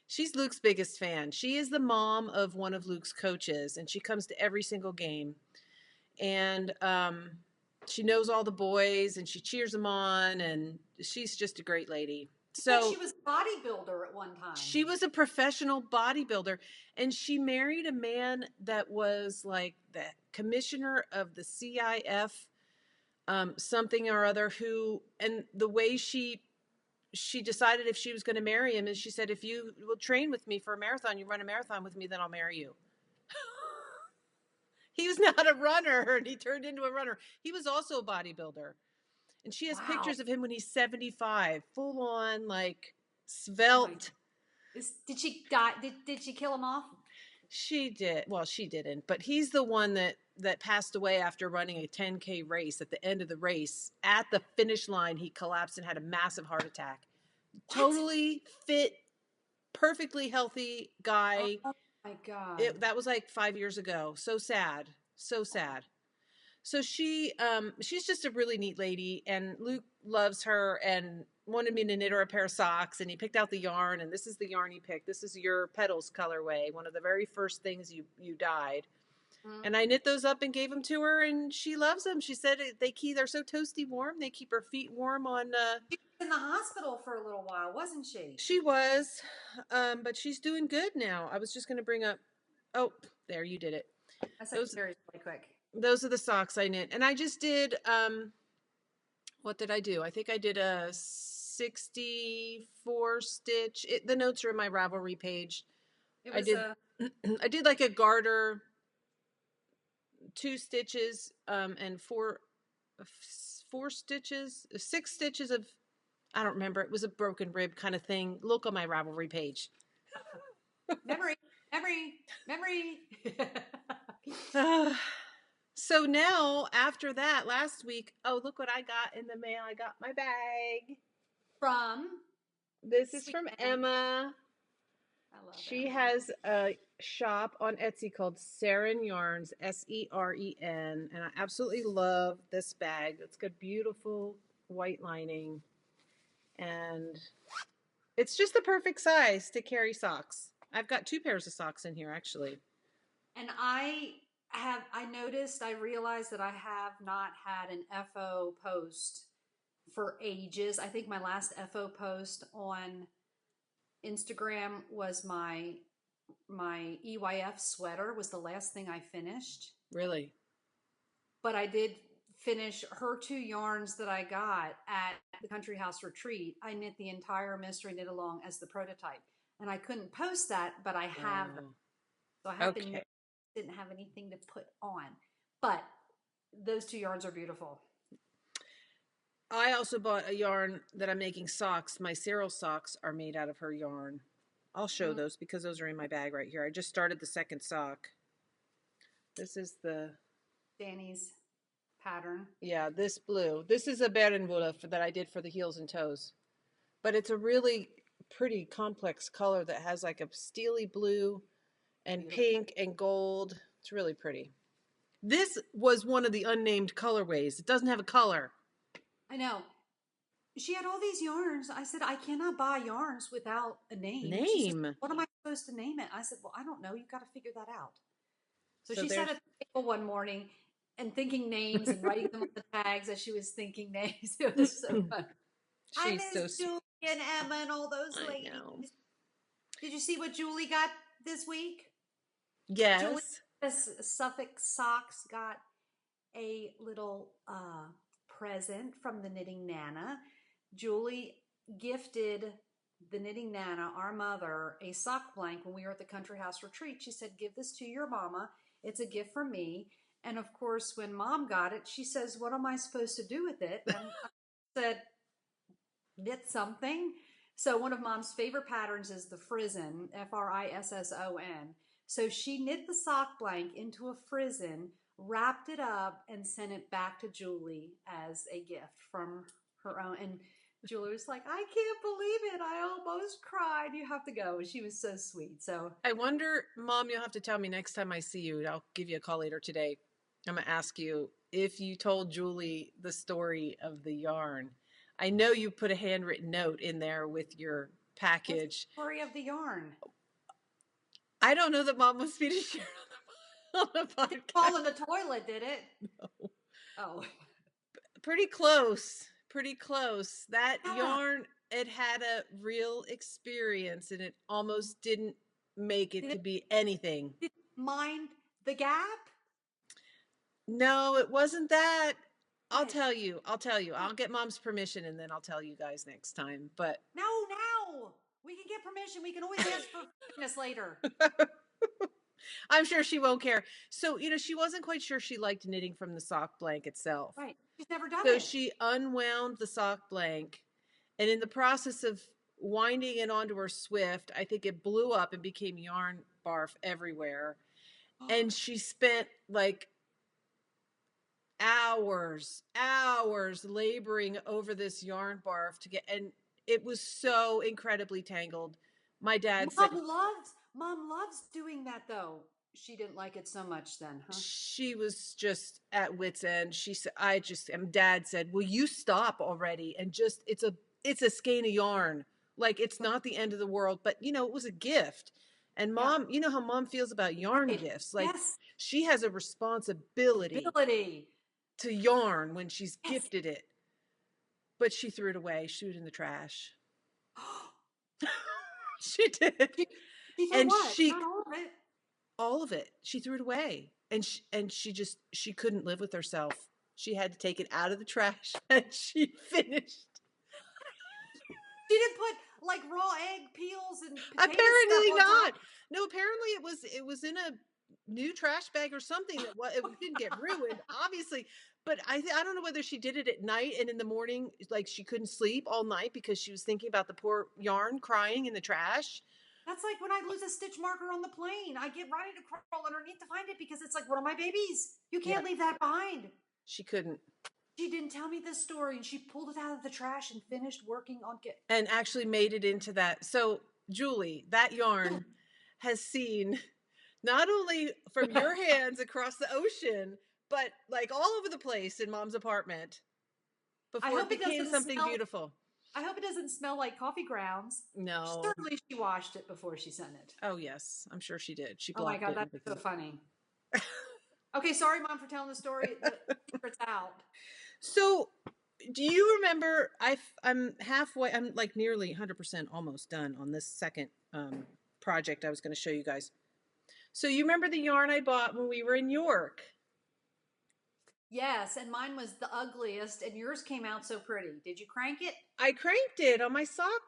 She's Luke's biggest fan. She is the mom of one of Luke's coaches, and she comes to every single game. And she knows all the boys, and she cheers them on, and she's just a great lady. So she was a bodybuilder at one time. she was a professional bodybuilder, and she married a man that was like the commissioner of the CIF, something or other. And the way she decided if she was going to marry him is she said, if you will train with me for a marathon, you run a marathon with me, then I'll marry you. He was not a runner, and he turned into a runner. He was also a bodybuilder. And she has pictures of him when he's 75, full on, like, svelte. Did she die? Did she kill him off? She did. Well, she didn't, but he's the one that passed away after running a 10K race. At the end of the race, at the finish line, he collapsed and had a massive heart attack. What? Totally fit, perfectly healthy guy. Oh my God. That was like 5 years ago. So sad. So sad. So she's just a really neat lady, and Luke loves her and wanted me to knit her a pair of socks, and he picked out the yarn, and this is the yarn he picked. This is your Petals colorway, one of the very first things you dyed. Mm-hmm. And I knit those up and gave them to her, and she loves them. She said they're so toasty warm. They keep her feet warm on. She was in the hospital for a little while, wasn't she? She was, but she's doing good now. I was just going to bring up. Oh, there, you did it. That's very quick. Those are the socks I knit. And I just did, what did I do? I think I did a 64 stitch. The notes are in my Ravelry page. I did like a garter, 2 stitches, and 4 stitches, 6 stitches of, I don't remember. It was a broken rib kind of thing. Look on my Ravelry page. Memory. So now, after that, last week, oh, look what I got in the mail. I got my bag. This is from Emma. I love she has a shop on Etsy called Seren Yarns, Seren. And I absolutely love this bag. It's got beautiful white lining. And it's just the perfect size to carry socks. I've got 2 pairs of socks in here, actually. And I realized that I have not had an FO post for ages. I think my last FO post on Instagram was my EYF sweater was the last thing I finished. Really? But I did finish her 2 yarns that I got at the Country House Retreat. I knit the entire Mystery Knit Along as the prototype. And I couldn't post that, but I have them. So I have to didn't have anything to put on. But those 2 yarns are beautiful. I also bought a yarn that I'm making socks. My Cyril socks are made out of her yarn. I'll show those because those are in my bag right here. I just started the second sock. This is the Danny's pattern. Yeah, this blue. This is a Berenwolle that I did for the heels and toes. But it's a really pretty complex color that has like a steely blue and Beautiful. pink and gold. It's really pretty. This was one of the unnamed colorways. It doesn't have a color. I know. She had all these yarns. I said, I cannot buy yarns without a name. She said, Name. what am I supposed to name it? I said, well, I don't know. You've got to figure that out. So So she sat there's at the table one morning and thinking names and writing them on the tags as she was thinking names. It was so fun. I she's so miss Julie and Emma and all those I ladies. know. Did you see what Julie got this week? Julie, Yes. Suffolk Socks got a little present from the Knitting Nana. Julie gifted the Knitting Nana, our mother, a sock blank when we were at the country house retreat. She said, give this to your mama. It's a gift from me. And of course, when mom got it, she says, what am I supposed to do with it? And I said, knit something. So one of mom's favorite patterns is the frizzen, Frisson. So she knit the sock blank into a frizzen, wrapped it up, and sent it back to Julie as a gift from her own. And Julie was like, I can't believe it. I almost cried. You have to go. She was so sweet. So I wonder, Mom, you'll have to tell me next time I see you. I'll give you a call later today. I'm going to ask you if you told Julie the story of the yarn. I know you put a handwritten note in there with your package. What's the story of the yarn? I don't know that Mom wants me to share on the podcast. It didn't fall in the toilet, did it? No. Oh. Pretty close. Pretty close. That Yeah. yarn, it had a real experience and it almost didn't make it to be anything. Did it mind the gap? No, it wasn't that. I'll tell you. I'll get Mom's permission and then I'll tell you guys next time. But No, now. We can get permission. We can always ask for forgiveness later. I'm sure she won't care. So, she wasn't quite sure she liked knitting from the sock blank itself. Right. She's never done So it. she unwound the sock blank, and in the process of winding it onto her Swift, I think it blew up and became yarn barf everywhere. And she spent like hours laboring over this yarn barf to get, and it was so incredibly tangled. My dad said Mom loves doing that though. She didn't like it so much then, huh? she was just at wit's end. She said, and Dad said, will you stop already? And just, it's a skein of yarn. Like, it's not the end of the world, but it was a gift. And Mom, you know how Mom feels about yarn gifts. Like, she has a responsibility to yarn when she's gifted it. But she threw it away. She threw it in the trash. She did. She said what? Not all of it. All of it. She threw it away. And she couldn't live with herself. She had to take it out of the trash and she finished. She didn't put like raw egg peels and apparently not. No, apparently it was in a new trash bag or something that it didn't get ruined, obviously. But I don't know whether she did it at night and in the morning, like she couldn't sleep all night because she was thinking about the poor yarn crying in the trash. That's like when I lose a stitch marker on the plane. I get ready to crawl underneath to find it because it's like one of my babies. You can't leave that behind. She couldn't. She didn't tell me this story, and she pulled it out of the trash and finished working on it. And actually made it into that. So, Julie, that yarn has seen not only from your hands across the ocean, but like all over the place in Mom's apartment before it became something beautiful. I hope it doesn't smell like coffee grounds. No. Certainly she washed it before she sent it. Oh, yes. I'm sure she did. She oh my God, that's so funny. Okay, sorry, Mom, for telling the story. The secret's out. So, do you remember, I'm halfway, I'm like nearly 100% almost done on this second project I was going to show you guys. So, you remember the yarn I bought when we were in York? Yes, and mine was the ugliest, and yours came out so pretty. Did you crank it? I cranked it on my sock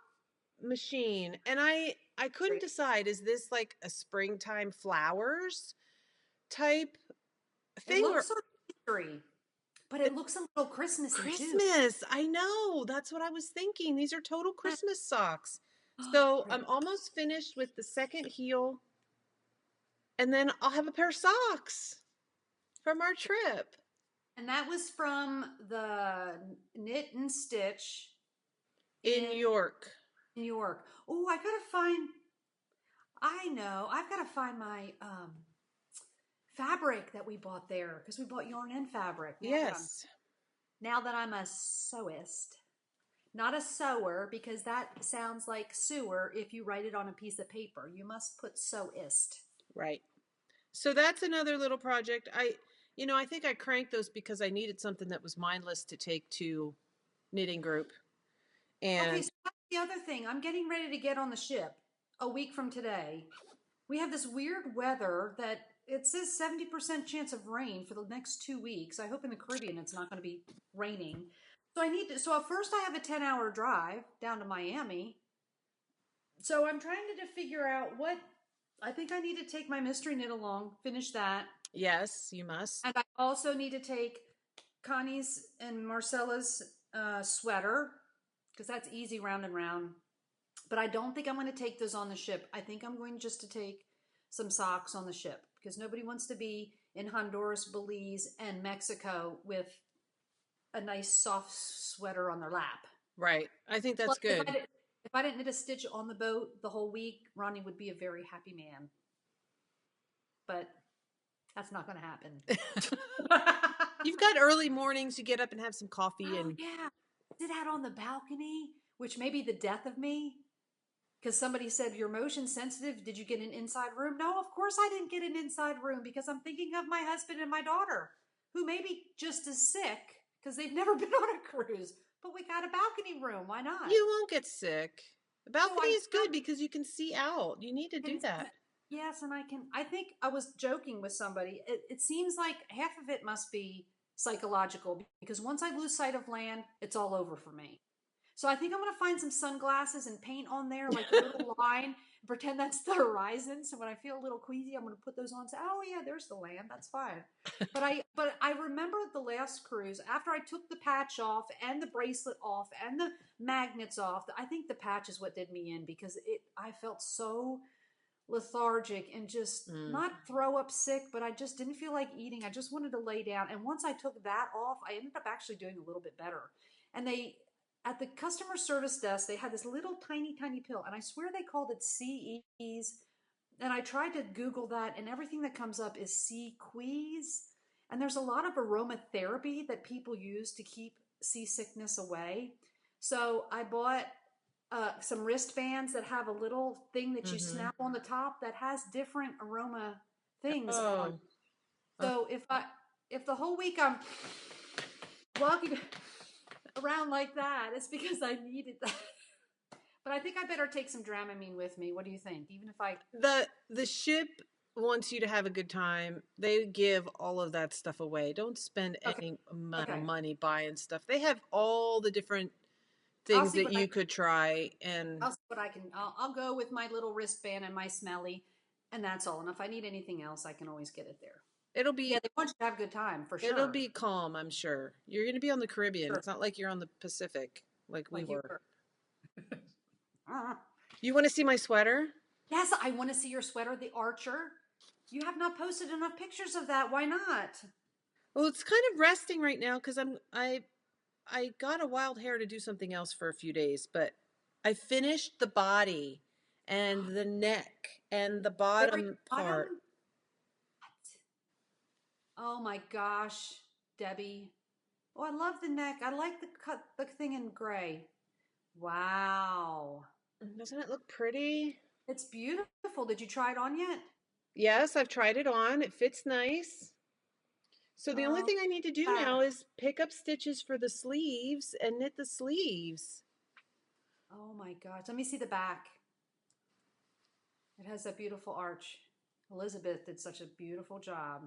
machine, and I couldn't decide, is this like a springtime flowers type thing? It looks sort of Eastery, but it looks a little Christmassy too. I know. That's what I was thinking. These are total Christmas socks. So I'm almost finished with the second heel, and then I'll have a pair of socks from our trip. And that was from the Knit and Stitch In in York. New York. Oh, I gotta find. I know. I've got to find my fabric that we bought there because we bought yarn and fabric. Yes. Now that I'm a sewist, not a sewer, because that sounds like sewer if you write it on a piece of paper. You must put sewist. Right. So that's another little project. I think I cranked those because I needed something that was mindless to take to knitting group. Okay, And so that's the other thing. I'm getting ready to get on the ship a week from today. We have this weird weather that it says 70% chance of rain for the next 2 weeks. I hope in the Caribbean it's not going to be raining. So at first I have a 10-hour drive down to Miami. So I'm trying to figure out what I think I need to take my mystery knit along, finish that. yes, you must. And I also need to take Connie's and Marcella's sweater because that's easy round and round. But I don't think I'm going to take those on the ship. I think I'm going just to take some socks on the ship because nobody wants to be in Honduras, Belize, and Mexico with a nice soft sweater on their lap. Right. I think that's Plus, good. if I didn't knit a stitch on the boat the whole week, Ronnie would be a very happy man. But that's not going to happen. You've got early mornings, you get up and have some coffee Oh, and yeah. Sit out on the balcony, which may be the death of me. Because somebody said, you're motion sensitive. Did you get an inside room? No, of course I didn't get an inside room because I'm thinking of my husband and my daughter, who may be just as sick because they've never been on a cruise. But we got a balcony room. Why not? you won't get sick. The balcony No, is good because you can see out. You need to do that. Yes, and I think I was joking with somebody. It seems like half of it must be psychological because once I lose sight of land, it's all over for me. So I think I'm going to find some sunglasses and paint on there like a little line, pretend that's the horizon. So when I feel a little queasy, I'm going to put those on and say, oh yeah, there's the land. That's fine. But I remember the last cruise after I took the patch off and the bracelet off and the magnets off. I think the patch is what did me in because I felt so lethargic and just not throw up sick, but I just didn't feel like eating. I just wanted to lay down. And once I took that off, I ended up actually doing a little bit better. And at the customer service desk, they had this little tiny pill, and I swear they called it CEs. And I tried to Google that, and everything that comes up is seaqueeze. And there's a lot of aromatherapy that people use to keep seasickness away. So I bought some wristbands that have a little thing that you snap on the top that has different aroma things on. So if the whole week I'm walking around like that, it's because I needed that. But I think I better take some Dramamine with me. What do you think? Even if I the ship wants you to have a good time. They give all of that stuff away. Don't spend any amount of money buying stuff. They have all the different things that you could try, and I'll see what I can. I'll go with my little wristband and my smelly, and that's all. And if I need anything else, I can always get it there. It'll be they want you to have a good time for sure. It'll be calm, I'm sure. You're going to be on the Caribbean. Sure. It's not like you're on the Pacific like we were. You want to see my sweater? Yes, I want to see your sweater, the Archer. You have not posted enough pictures of that. Why not? Well, it's kind of resting right now because I got a wild hair to do something else for a few days, but I finished the body and the neck and the bottom part. Oh my gosh, Debbie. Oh, I love the neck. I like the thing in gray. Wow. Doesn't it look pretty? It's beautiful. Did you try it on yet? Yes, I've tried it on. It fits nice. So the only thing I need to do now is pick up stitches for the sleeves and knit the sleeves. Oh my gosh. Let me see the back. It has a beautiful arch. Elizabeth did such a beautiful job.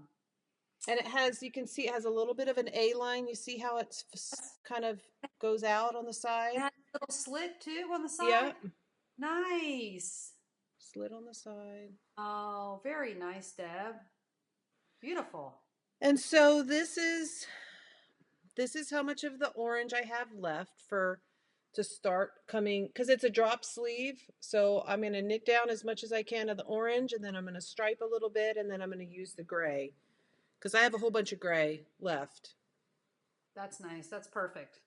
And it has, you can see it has a little bit of an A line. You see how it's kind of goes out on the side? It has a little slit too on the side? Yeah. Nice. Slit on the side. Oh, very nice, Deb. Beautiful. And so this is how much of the orange I have left to start coming, because it's a drop sleeve. So I'm going to knit down as much as I can of the orange, and then I'm going to stripe a little bit, and then I'm going to use the gray because I have a whole bunch of gray left. That's nice. That's perfect.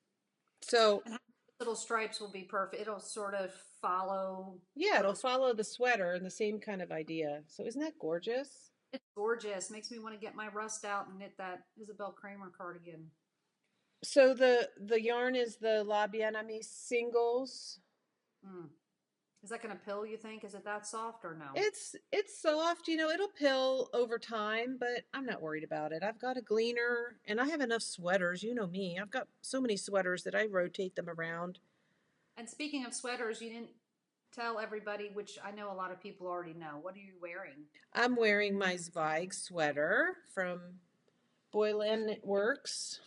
So And how little stripes will be perfect. It'll sort of follow yeah, what it'll the. follow the sweater and the same kind of idea. So isn't that gorgeous? It's gorgeous. Makes me want to get my rust out and knit that Isabel Kramer cardigan. So the yarn is the La Bien Amie singles. Mm. Is that going to pill, you think? Is it that soft or no? It's soft, you know, it'll pill over time, but I'm not worried about it. I've got a gleaner and I have enough sweaters. You know me. I've got so many sweaters that I rotate them around. And speaking of sweaters, you didn't tell everybody, which I know a lot of people already know. What are you wearing? I'm wearing my Zweig sweater from Boylan Works.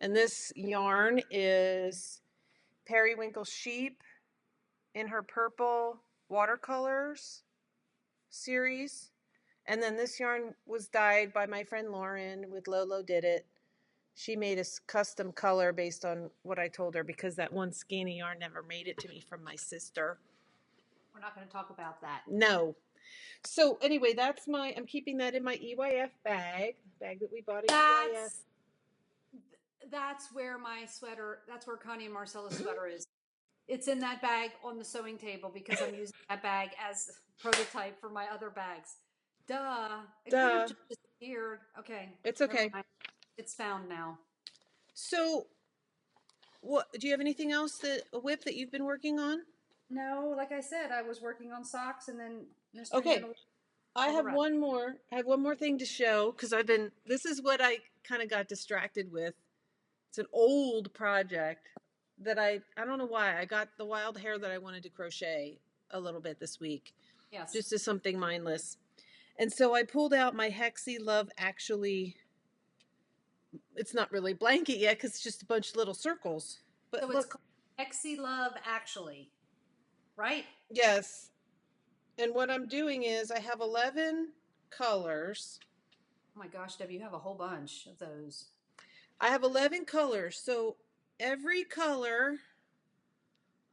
And this yarn is Periwinkle Sheep in her purple watercolors series. And then this yarn was dyed by my friend Lauren with Lolo Did It. She made a custom color based on what I told her because that one skeiny yarn never made it to me from my sister. We're not going to talk about that. No. So anyway, I'm keeping that in my EYF bag that we bought at EYF. That's where my sweater, that's where Connie and Marcella's sweater is. It's in that bag on the sewing table because I'm using that bag as prototype for my other bags. Duh. It could have Duh. just disappeared. Okay. It's okay. It's found now. So, what do you have anything else a whip that you've been working on? No, like I said, I was working on socks and then Mr. Okay. Handle. I have one more thing to show because this is what I kind of got distracted with. It's an old project that I don't know why. I got the wild hair that I wanted to crochet a little bit this week. Yes. Just as something mindless. And so I pulled out my Hex II Love. Actually, it's not really blanket yet because it's just a bunch of little circles. But so look. It's called Dixie Love, actually, right? Yes. And what I'm doing is I have 11 colors. Oh my gosh, Debbie, you have a whole bunch of those. I have 11 colors. So every color,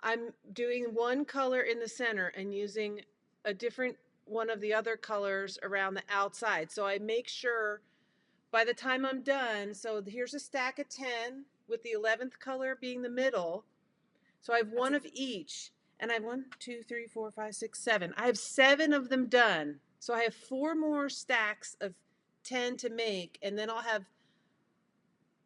I'm doing one color in the center and using a different one of the other colors around the outside. So I make sure by the time I'm done, so here's a stack of 10 with the 11th color being the middle. So I have one of each. And I have 1, 2, 3, 4, 5, 6, 7. I have 7 of them done. So I have 4 more stacks of 10 to make, and then I'll have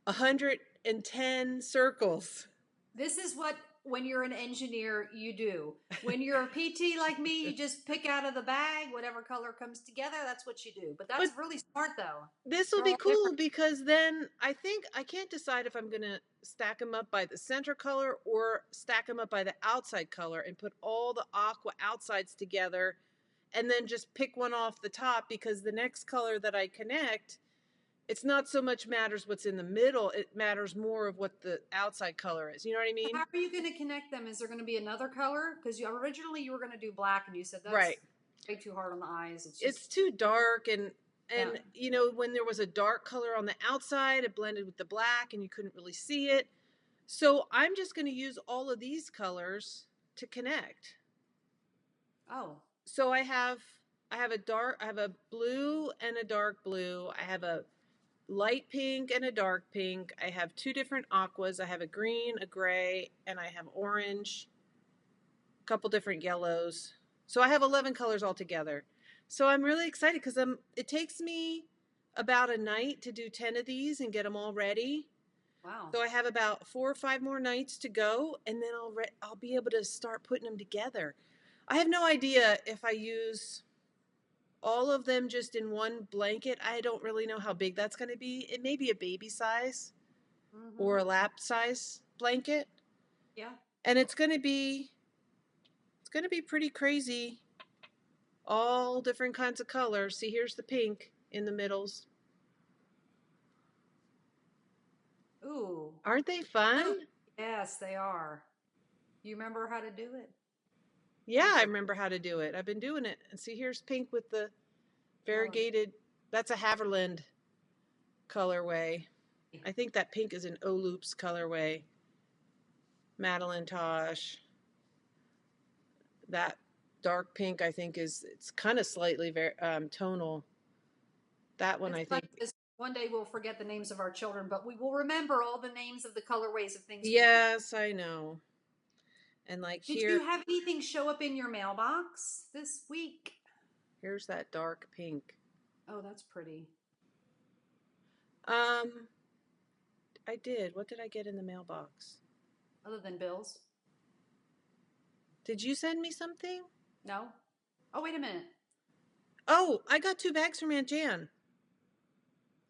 110 circles. This is what, when you're an engineer, you do. When you're a PT like me, you just pick out of the bag whatever color comes together. That's what you do. But that's really smart, though. This will be cool because then I think I can't decide if I'm going to stack them up by the center color or stack them up by the outside color and put all the aqua outsides together and then just pick one off the top, because the next color that I connect, it's not so much matters what's in the middle, it matters more of what the outside color is. You know what I mean? How are you going to connect them? Is there going to be another color? Because originally you were going to do black and you said that's right. way too hard on the eyes. It's too dark, and you know, when there was a dark color on the outside, it blended with the black and you couldn't really see it. So I'm just going to use all of these colors to connect. Oh. So I have a blue and a dark blue. I have a light pink and a dark pink. I have 2 different aquas. I have a green, a gray, and I have orange, a couple different yellows. So I have 11 colors altogether. So I'm really excited because it takes me about a night to do 10 of these and get them all ready. Wow. So I have about 4 or 5 more nights to go, and then I'll be able to start putting them together. I have no idea if I use all of them just in one blanket. I don't really know how big that's going to be. It may be a baby size or a lap size blanket. Yeah. And it's going to be pretty crazy. All different kinds of colors. See, here's the pink in the middles. Ooh. Aren't they fun? Oh, yes, they are. You remember how to do it? Yeah, I remember how to do it. I've been doing it. And see, here's pink with the variegated. That's a Haverland colorway. I think that pink is an O-Loops colorway. Madeline Tosh. That dark pink, I think, it's kind of slightly tonal. That one, I think. This One day we'll forget the names of our children, but we will remember all the names of the colorways of things. Yes, I know. And like Did here, you have anything show up in your mailbox this week? here's that dark pink. Oh, that's pretty. I did. What did I get in the mailbox? Other than bills? Did you send me something? No? Oh, wait a minute. Oh, I got 2 bags from Aunt Jan.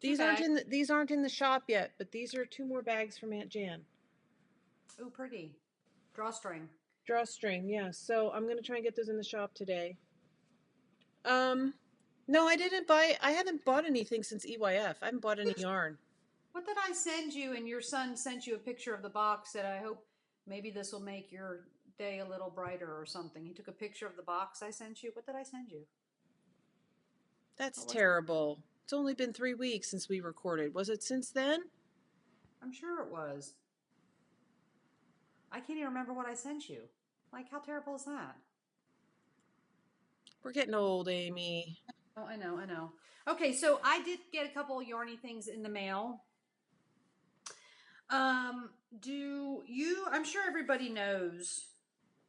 These aren't in the shop yet, but these are 2 more bags from Aunt Jan. Oh, pretty. Drawstring. Drawstring, yes. So I'm gonna try and get those in the shop today. No, I haven't bought anything since EYF. I haven't bought any yarn. What did I send you? And your son sent you a picture of the box that I hope maybe this will make your day a little brighter or something. He took a picture of the box I sent you. What did I send you? That's terrible. It's only been 3 weeks since we recorded. Was it since then? I'm sure it was. I can't even remember what I sent you. Like, how terrible is that? We're getting old, Amy. Oh, I know. Okay, so I did get a couple of yarny things in the mail. I'm sure everybody knows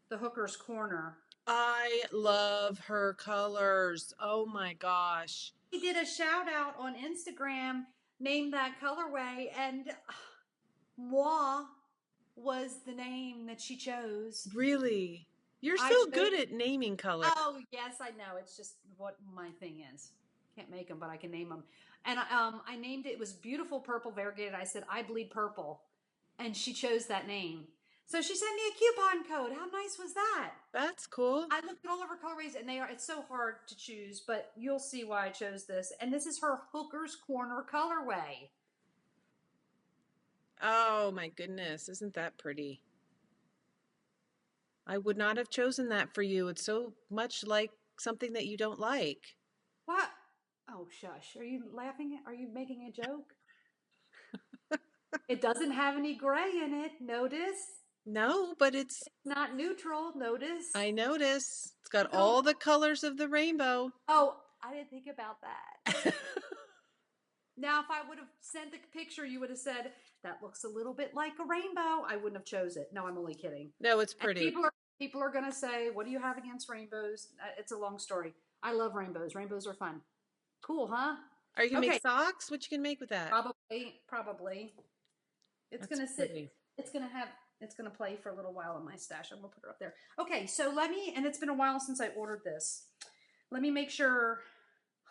the Hooker's Corner. I love her colors. Oh my gosh. He did a shout out on Instagram, named that colorway, and Moi was the name that she chose. Really? You're so good at naming colors. Oh, yes, I know. It's just what my thing is. Can't make them, but I can name them. And I named it. It was Beautiful Purple Variegated. I said, I bleed purple. And she chose that name. So she sent me a coupon code. How nice was that? That's cool. I looked at all of her colorways, and it's so hard to choose, but you'll see why I chose this. And this is her Hooker's Corner colorway. Oh my goodness. Isn't that pretty? I would not have chosen that for you. It's so much like something that you don't like. What? Oh, shush. Are you laughing? Are you making a joke? It doesn't have any gray in it. Notice? No, but it's not neutral. Notice? I notice. It's got all the colors of the rainbow. Oh, I didn't think about that. Now, if I would have sent the picture, you would have said, that looks a little bit like a rainbow. I wouldn't have chose it. No, I'm only kidding. No, it's pretty. And people are going to say, what do you have against rainbows? It's a long story. I love rainbows. Rainbows are fun. Cool, huh? Are you going to make socks? What you can make with that? Probably. It's going to sit. It's going to play for a little while in my stash. I'm going to put her up there. Okay, so and it's been a while since I ordered this. Let me make sure.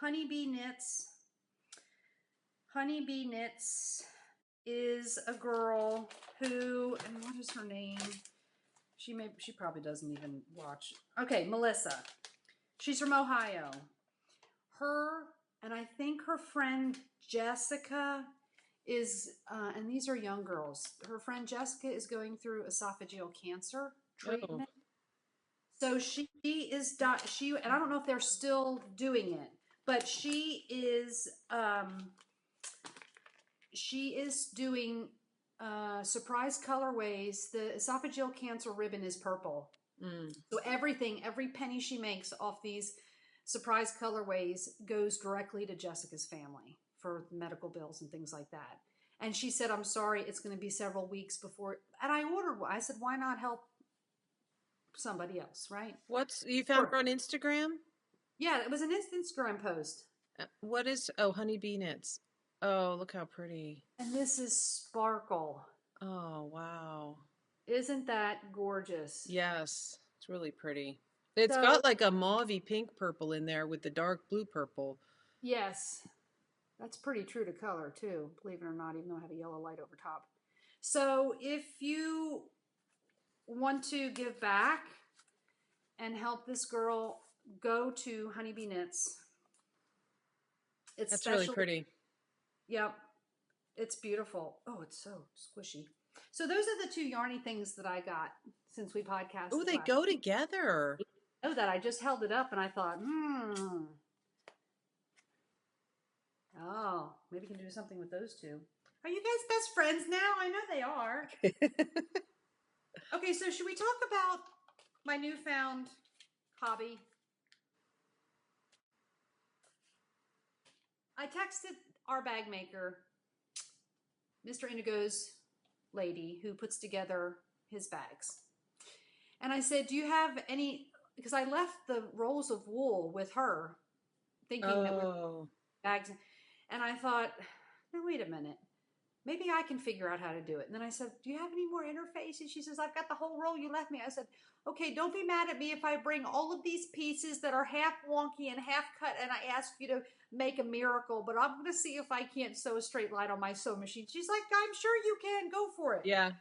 Honeybee Knits is a girl who, and what is her name? She probably doesn't even watch. Okay, Melissa. She's from Ohio. And I think her friend Jessica is, and these are young girls. Her friend Jessica is going through esophageal cancer treatment. So she is, and I don't know if they're still doing it, but she is doing surprise colorways. The esophageal cancer ribbon is purple. So every penny she makes off these surprise colorways goes directly to Jessica's family for medical bills and things like that. And she said, I'm sorry, it's going to be several weeks before. And I ordered one. I said, why not help somebody else, right? You found her on Instagram? Yeah, it was an Instagram post. Honeybee Knits. Oh, look how pretty. And this is Sparkle. Oh, wow. Isn't that gorgeous? Yes, it's really pretty. It's got like a mauvey pink purple in there with the dark blue purple. Yes. That's pretty true to color too, believe it or not, even though I have a yellow light over top. So if you want to give back and help this girl, go to Honeybee Knits. That's really pretty. Yep. It's beautiful. Oh, it's so squishy. So those are the 2 yarny things that I got since we podcasted. Oh, they go together. I know that. I just held it up and I thought, oh, maybe we can do something with those 2. Are you guys best friends now? I know they are. Okay, so should we talk about my newfound hobby? I texted our bag maker, Mr. Indigo's lady who puts together his bags. And I said, do you have any, because I left the rolls of wool with her thinking that we were bags. And I thought, no, wait a minute. Maybe I can figure out how to do it. And then I said, do you have any more interfaces? She says, I've got the whole roll you left me. I said, okay, don't be mad at me if I bring all of these pieces that are half wonky and half cut and I ask you to make a miracle, but I'm going to see if I can't sew a straight line on my sewing machine. She's like, I'm sure you can. Go for it. Yeah.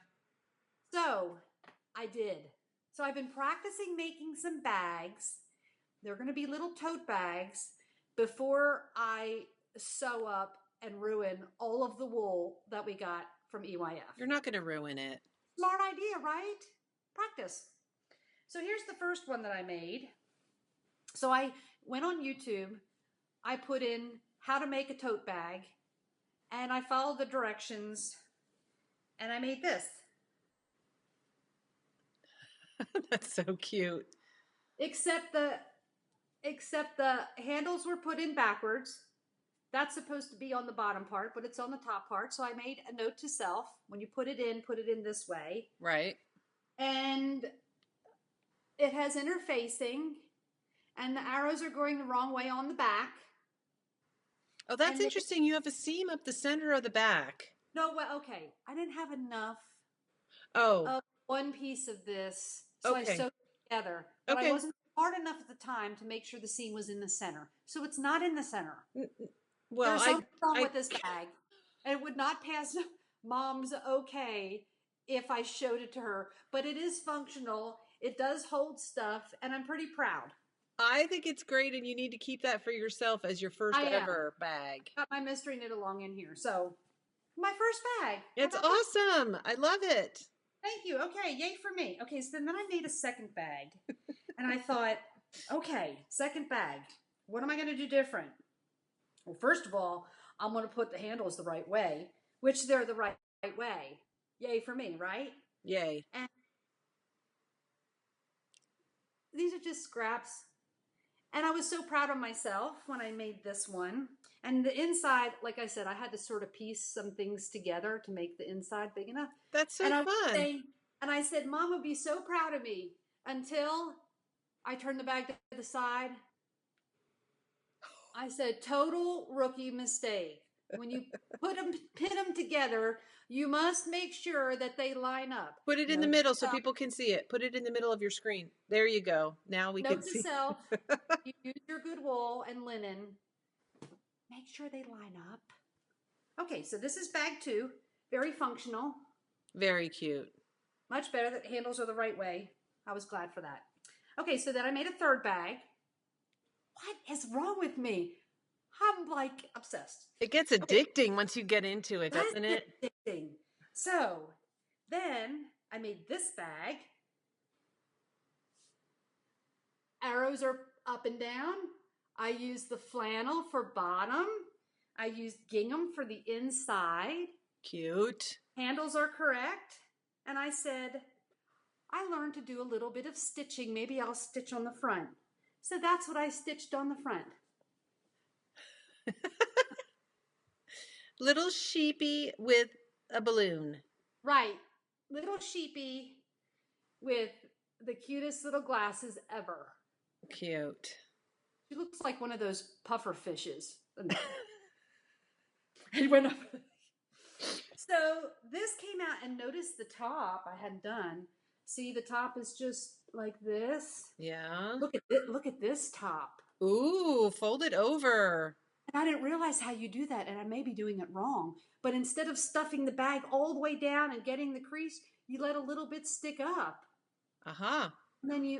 So I did. So I've been practicing making some bags. They're going to be little tote bags before I sew up and ruin all of the wool that we got from EYF. You're not going to ruin it. Smart idea, right? Practice. So here's the first one that I made. So I went on YouTube. I put in how to make a tote bag and I followed the directions and I made this. That's so cute. Except the handles were put in backwards. That's supposed to be on the bottom part, but it's on the top part. So I made a note to self. When you put it in this way. Right. And it has interfacing and the arrows are going the wrong way on the back. Oh, that's interesting. You have a seam up the center of the back. No, well, okay. I didn't have enough of one piece of this. So I sewed it together. But I wasn't hard enough at the time to make sure the seam was in the center. So it's not in the center. Well, there's something wrong with this bag. And it would not pass Mom's okay if I showed it to her. But it is functional. It does hold stuff. And I'm pretty proud. I think it's great. And you need to keep that for yourself as your first ever bag. Got my mystery knit along in here. So my first bag. It's awesome. I love it. Thank you. Okay. Yay for me. Okay. So then I made a second bag. And I thought, okay, second bag. What am I going to do different? Well, first of all, I'm going to put the handles the right way, which they're the right way. Yay for me, right? Yay. And these are just scraps. And I was so proud of myself when I made this one. And the inside, like I said, I had to sort of piece some things together to make the inside big enough. That's so fun. And I said, Mom would be so proud of me until I turned the bag to the side. I said, total rookie mistake. When you pin them together, you must make sure that they line up. Put it in the middle so people can see it. Put it in the middle of your screen. There you go. Now we can see. Note to self, you use your good wool and linen. Make sure they line up. Okay, so this is bag 2. Very functional. Very cute. Much better. The handles are the right way. I was glad for that. Okay, so then I made a third bag. What is wrong with me? I'm like obsessed. It gets addicting once you get into it, doesn't it? Addicting. So then I made this bag. Arrows are up and down. I used the flannel for bottom. I used gingham for the inside. Cute. Handles are correct. And I said, I learned to do a little bit of stitching. Maybe I'll stitch on the front. So that's what I stitched on the front. Little sheepy with a balloon. Right. Little sheepy with the cutest little glasses ever. Cute. She looks like one of those puffer fishes. And went up. So this came out, and notice the top I hadn't done. See, the top is just like this. Yeah. Look at this top. Ooh, fold it over. And I didn't realize how you do that, and I may be doing it wrong. But instead of stuffing the bag all the way down and getting the crease, you let a little bit stick up. Uh-huh. And then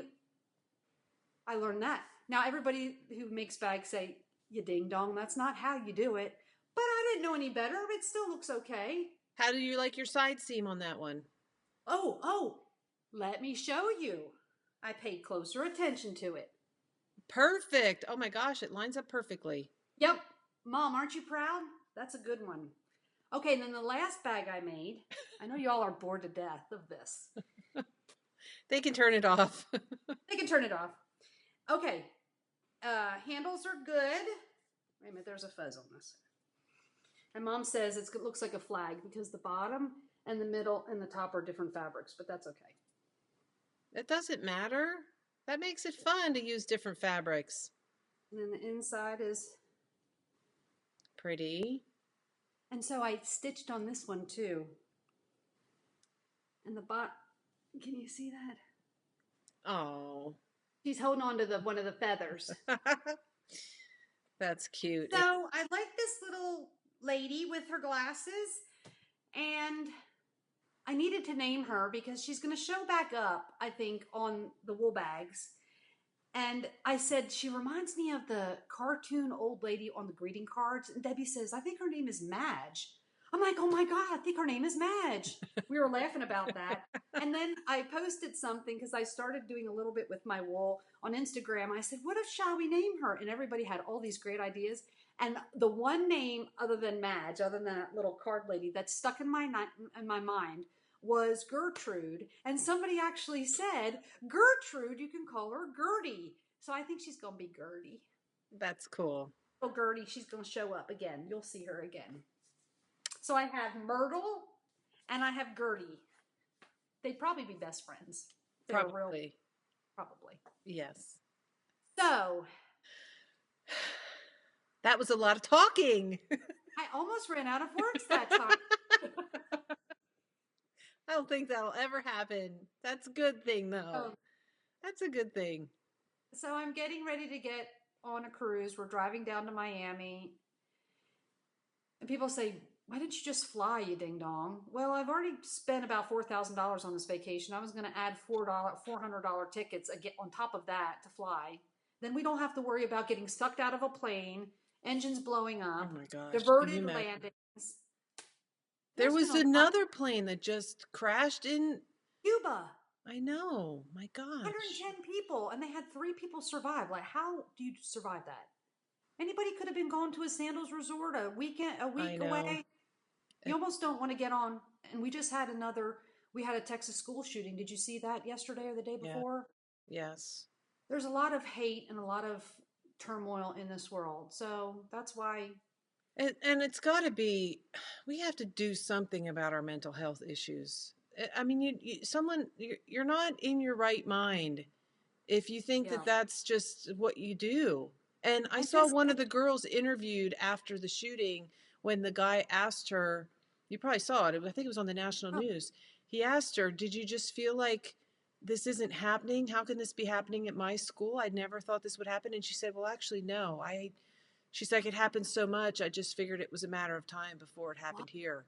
I learned that. Now, everybody who makes bags say, you ding dong, that's not how you do it. But I didn't know any better. It still looks okay. How do you like your side seam on that one? Oh, let me show you. I paid closer attention to it. Perfect. Oh my gosh, it lines up perfectly. Yep. Mom, aren't you proud? That's a good one. Okay, and then the last bag I made, I know y'all are bored to death of this. They can turn it off. They can turn it off. Okay. Handles are good. Wait a minute, there's a fuzz on this. And Mom says it looks like a flag because the bottom and the middle and the top are different fabrics, but that's okay. It doesn't matter. That makes it fun to use different fabrics. And then the inside is pretty. And so I stitched on this one too. And the can you see that? Oh. She's holding on to one of the feathers. That's cute. So I like this little lady with her glasses, and I needed to name her because she's going to show back up, I think, on the wool bags. And I said, she reminds me of the cartoon old lady on the greeting cards. And Debbie says, I think her name is Madge. I'm like, oh my God, I think her name is Madge. We were laughing about that. And then I posted something because I started doing a little bit with my wool on Instagram. I said, what if shall we name her? And everybody had all these great ideas. And the one name other than Madge, other than that little card lady that stuck in my mind was Gertrude. And somebody actually said, Gertrude, you can call her Gerti. So I think she's going to be Gerti. That's cool. Oh, Gerti, she's going to show up again. You'll see her again. So I have Myrtle and I have Gerti. They'd probably be best friends. Probably. Probably. Yes. So. That was a lot of talking. I almost ran out of words that time. I don't think that'll ever happen. That's a good thing, though. Oh. That's a good thing. So I'm getting ready to get on a cruise. We're driving down to Miami. And people say, why didn't you just fly, you ding dong? Well, I've already spent about $4,000 on this vacation. I was going to add $400 tickets on top of that to fly. Then we don't have to worry about getting sucked out of a plane, engines blowing up, oh my gosh, diverted landings. There was another plane that just crashed in Cuba. I know. My gosh. 110 people, and they had 3 people survive. Like, how do you survive that? Anybody could have been going to a Sandals resort a week away. You almost don't want to get on. And we just had we had a Texas school shooting. Did you see that yesterday or the day before? Yeah. Yes. There's a lot of hate and a lot of turmoil in this world. So that's why. And it's got to be, we have to do something about our mental health issues. I mean, you're not in your right mind if you think that that's just what you do. And I saw one of the girls interviewed after the shooting when the guy asked her, you probably saw it, I think it was on the national news. He asked her, did you just feel like this isn't happening? How can this be happening at my school? I never thought this would happen. And she said, well, actually, no. She's like, it happened so much, I just figured it was a matter of time before it happened here.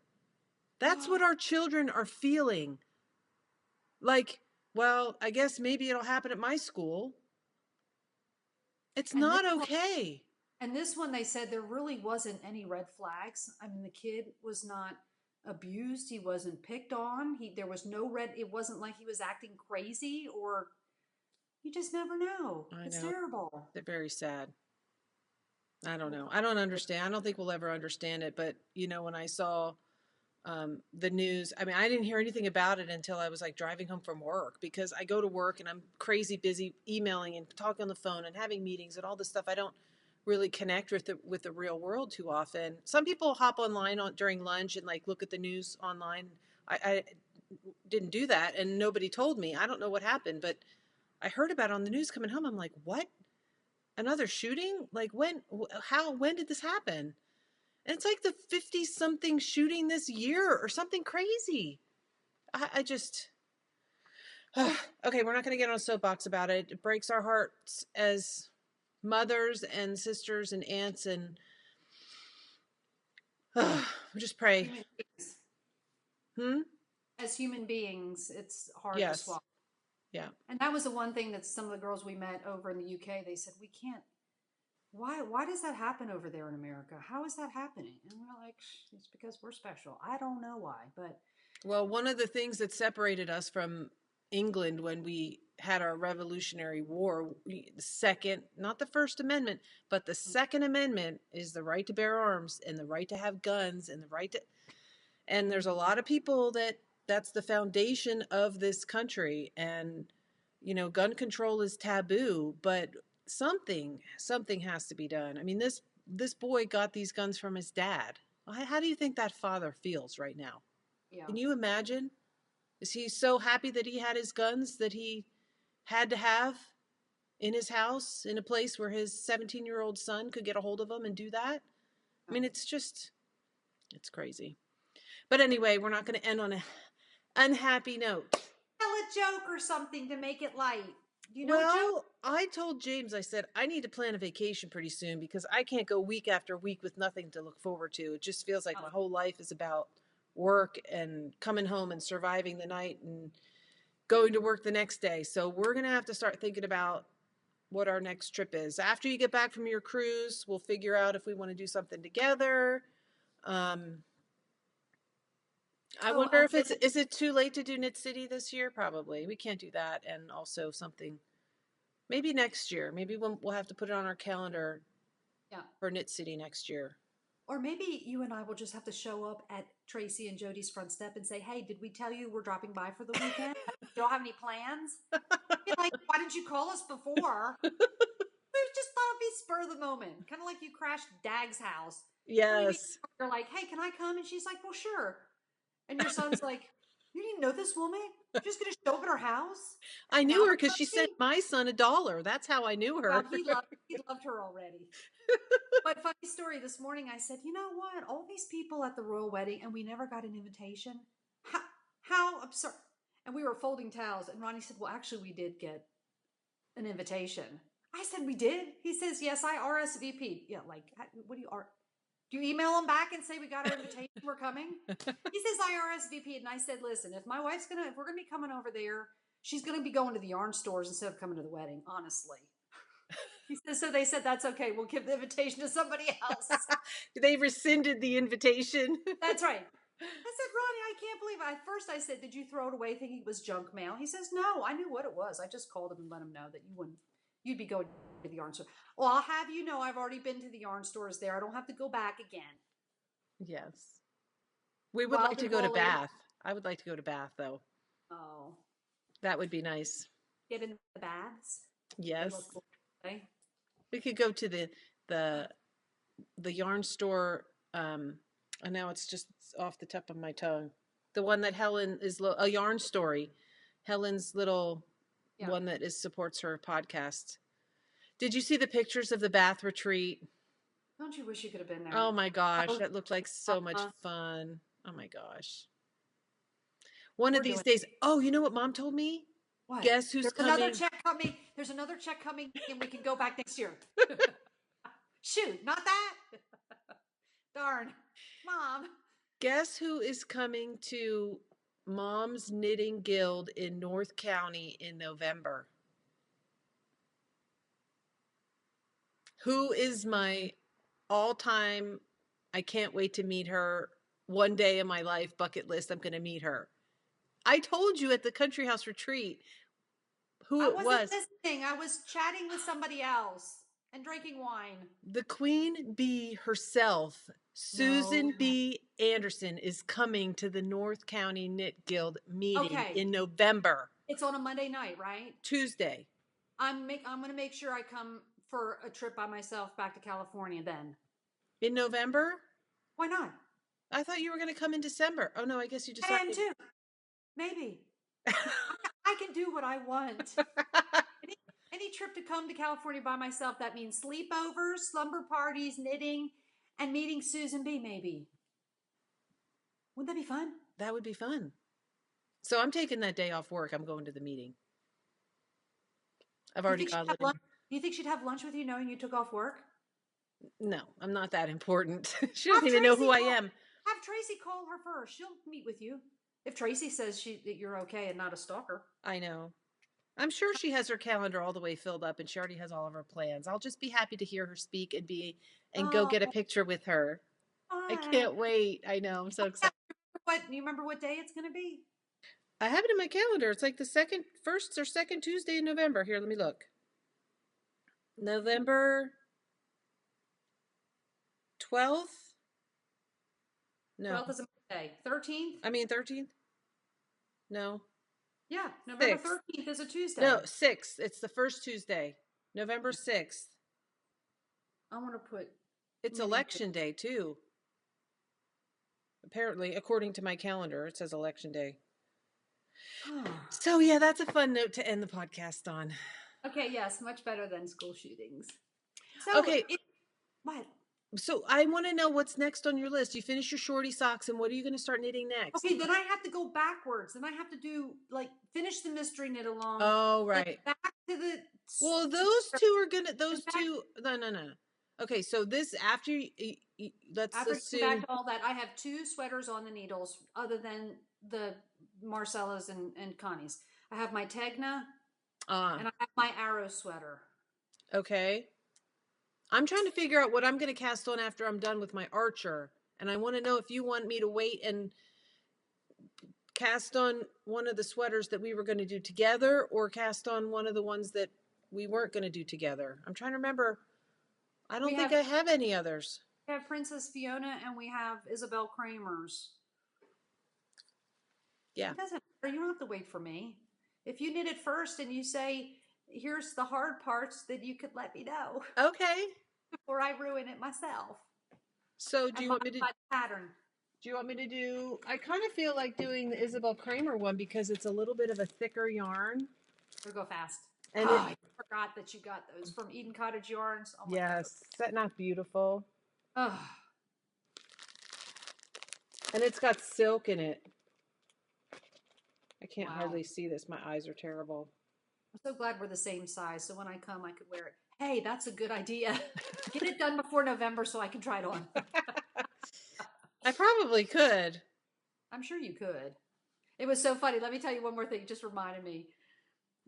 That's what our children are feeling. Like, well, I guess maybe it'll happen at my school. It's not okay. And this one, they said there really wasn't any red flags. I mean, the kid was not abused. He wasn't picked on. There was no red. It wasn't like he was acting crazy, or you just never know. It's terrible. They're very sad. I don't know. I don't understand. I don't think we'll ever understand it. But, when I saw the news, I mean, I didn't hear anything about it until I was like driving home from work, because I go to work and I'm crazy busy emailing and talking on the phone and having meetings and all this stuff. I don't really connect with the real world too often. Some people hop online during lunch and like look at the news online. I didn't do that, and nobody told me. I don't know what happened, but I heard about it on the news coming home. I'm like, what? Another shooting? Like when did this happen? And it's like the 50-something shooting this year or something crazy. I just, okay, we're not going to get on a soapbox about it. It breaks our hearts as mothers and sisters and aunts, and we just pray. As human beings, it's hard to swallow. Yeah. And that was the one thing that some of the girls we met over in the UK, they said, we can't. Why does that happen over there in America? How is that happening? And we're like, it's because we're special. I don't know why, but. Well, one of the things that separated us from England when we had our Revolutionary War, the second, not the First Amendment, but the Second Amendment is the right to bear arms and the right to have guns and the right to, and there's a lot of people that's the foundation of this country. And, gun control is taboo, but something has to be done. I mean, this boy got these guns from his dad. How do you think that father feels right now? Yeah. Can you imagine? Is he so happy that he had his guns that he had to have in his house in a place where his 17-year-old son could get a hold of him and do that? I mean, it's crazy. But anyway, we're not going to end on an unhappy note. Tell a joke or something to make it light. You know, Well, I told James, I said, I need to plan a vacation pretty soon because I can't go week after week with nothing to look forward to. It just feels like my whole life is about work and coming home and surviving the night and going to work the next day. So we're going to have to start thinking about what our next trip is. After you get back from your cruise, we'll figure out if we want to do something together. I wonder if is it too late to do Knit City this year? Probably. We can't do that. And also something, maybe next year. Maybe we'll have to put it on our calendar for Knit City next year. Or maybe you and I will just have to show up at Tracy and Jody's front step and say, hey, did we tell you we're dropping by for the weekend? You don't have any plans? You're like, why didn't you call us before? We just thought it'd be spur of the moment. Kind of like you crashed Dag's house. Yes. You're like, hey, can I come? And she's like, well, sure. And your son's like, you didn't know this woman? You're just going to show up at her house? I knew her because she sent my son $1. That's how I knew her. Well, he loved her already. But funny story, this morning I said, you know what? All these people at the royal wedding and we never got an invitation. How absurd. And we were folding towels and Ronnie said, well, actually we did get an invitation. I said, we did? He says, yes, I RSVP'd. Yeah, like, what do you email them back and say we got our invitation, we're coming? He says, I RSVP'd. And I said, listen, if we're going to be coming over there, she's going to be going to the yarn stores instead of coming to the wedding, honestly. He says, so they said, that's okay. We'll give the invitation to somebody else. They rescinded the invitation. That's right. I said, Ronnie, I can't believe it. At first I said, did you throw it away thinking it was junk mail? He says, no, I knew what it was. I just called him and let him know that you'd be going to the yarn store. Well, I'll have you know, I've already been to the yarn stores there. I don't have to go back again. Yes. We would like to go to Bath. I would like to go to Bath, though. Oh. That would be nice. Get in the baths? Yes. We could go to the yarn store, and now it's just off the tip of my tongue. The one that Helen is a yarn story. Helen's little one that supports her podcast. Did you see the pictures of the Bath retreat? Don't you wish you could have been there? Oh my gosh, that looked like so much fun. Oh my gosh. One of these days. Oh, you know what Mom told me? What? Guess who's coming? Another check coming. There's another check coming, and we can go back next year. Shoot, not that. Darn, Mom. Guess who is coming to Mom's Knitting Guild in North County in November? Who is my all-time, I can't wait to meet her, one day in my life bucket list, I'm going to meet her. I told you at the Country House retreat who it was. I wasn't listening. I was chatting with somebody else and drinking wine. The Queen Bee herself, Susan B. Anderson, is coming to the North County Knit Guild meeting in November. It's on a Monday night, right? Tuesday. I'm going to make sure I come for a trip by myself back to California then. In November? Why not? I thought you were going to come in December. Oh, no, I guess you decided. I am too. Maybe. I can do what I want. Any trip to come to California by myself, that means sleepovers, slumber parties, knitting, and meeting Susan B. maybe. Wouldn't that be fun? That would be fun. So I'm taking that day off work. I'm going to the meeting. I've already got it. Do you think she'd have lunch with you knowing you took off work? No, I'm not that important. She doesn't even know who I am. Have Tracy call her first. She'll meet with you. If Tracy says that you're okay and not a stalker. I know. I'm sure she has her calendar all the way filled up and she already has all of her plans. I'll just be happy to hear her speak and go get a picture with her. I can't wait. I know. I'm so excited. Do you remember what day it's going to be? I have it in my calendar. It's like the first or second Tuesday in November. Here, let me look. November 12th? No. 12th is a Monday. 13th? I mean 13th? No. Yeah, November 13th is a Tuesday. No, 6th. It's the first Tuesday. November 6th. I want to put... It's election day, too. Apparently, according to my calendar, it says election day. So yeah, that's a fun note to end the podcast on. Okay, yes, much better than school shootings. So, Okay. What? So I want to know what's next on your list. You finish your shorty socks, and what are you going to start knitting next? Okay, then I have to go backwards. Then I have to do finish the mystery knit along. Oh, right. Back to the. Well, those two are gonna. Those two. No. Okay, so this after let's assume back to all that, I have 2 sweaters on the needles, other than the Marcella's and Connie's. I have my Tegna, and I have my Arrow sweater. Okay. I'm trying to figure out what I'm going to cast on after I'm done with my Archer, and I want to know if you want me to wait and cast on one of the sweaters that we were going to do together, or cast on one of the ones that we weren't going to do together. I'm trying to remember. I don't think I have any others. We have Princess Fiona and we have Isabel Kramer's. Yeah. It doesn't matter. You don't have to wait for me. If you knit it first and you say, here's the hard parts, then you could let me know. Okay. Before I ruin it myself. So do you want me to pattern? Do you want me to do? I kind of feel like doing the Isabel Kramer one because it's a little bit of a thicker yarn. We'll go fast. And I forgot that you got those from Eden Cottage Yarns. Oh my God. Is that not beautiful? Oh. And it's got silk in it. I can't hardly see this. My eyes are terrible. I'm so glad we're the same size. So when I come, I could wear it. Hey, that's a good idea. Get it done before November so I can try it on. I probably could. I'm sure you could. It was so funny. Let me tell you one more thing. It just reminded me.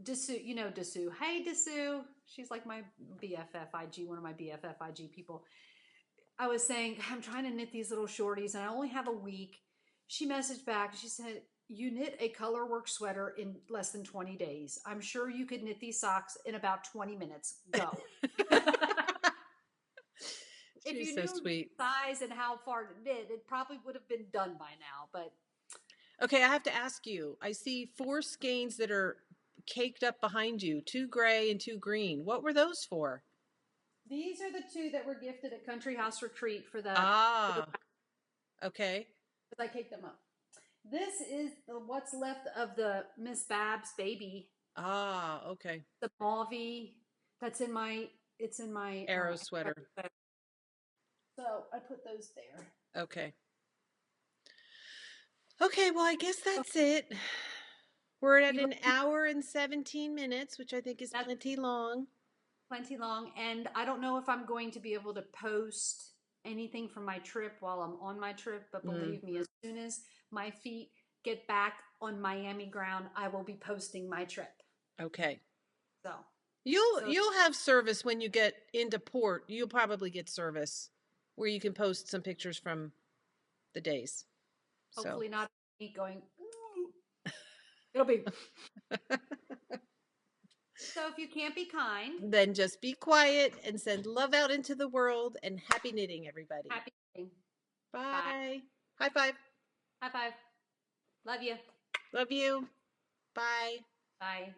Dessou, you know Dessou. Hey, Dessou. She's like my BFF IG, one of my BFF IG people. I was saying, I'm trying to knit these little shorties and I only have a week. She messaged back. She said, you knit a colorwork sweater in less than 20 days. I'm sure you could knit these socks in about 20 minutes. Go. If you knew the size and how far to knit, it probably would have been done by now. But okay, I have to ask you. I see 4 skeins that are caked up behind you, 2 gray and 2 green. What were those for? These are the 2 that were gifted at Country House Retreat for the. Okay. I caked them up. This is what's left of the Miss Babs baby. Okay. The mauve that's in my. It's in my Arrow sweater. So I put those there. Okay. Okay, well, I guess that's it. We're at an hour and 17 minutes, which I think is plenty long. Plenty long. And I don't know if I'm going to be able to post anything from my trip while I'm on my trip. But believe me, as soon as my feet get back on Miami ground, I will be posting my trip. Okay. So you'll have service when you get into port. You'll probably get service where you can post some pictures from the days. Hopefully not me going, it'll be. So if you can't be kind, then just be quiet and send love out into the world, and happy knitting, everybody. Happy knitting. Bye. High five. High five. Love you. Love you. Bye. Bye.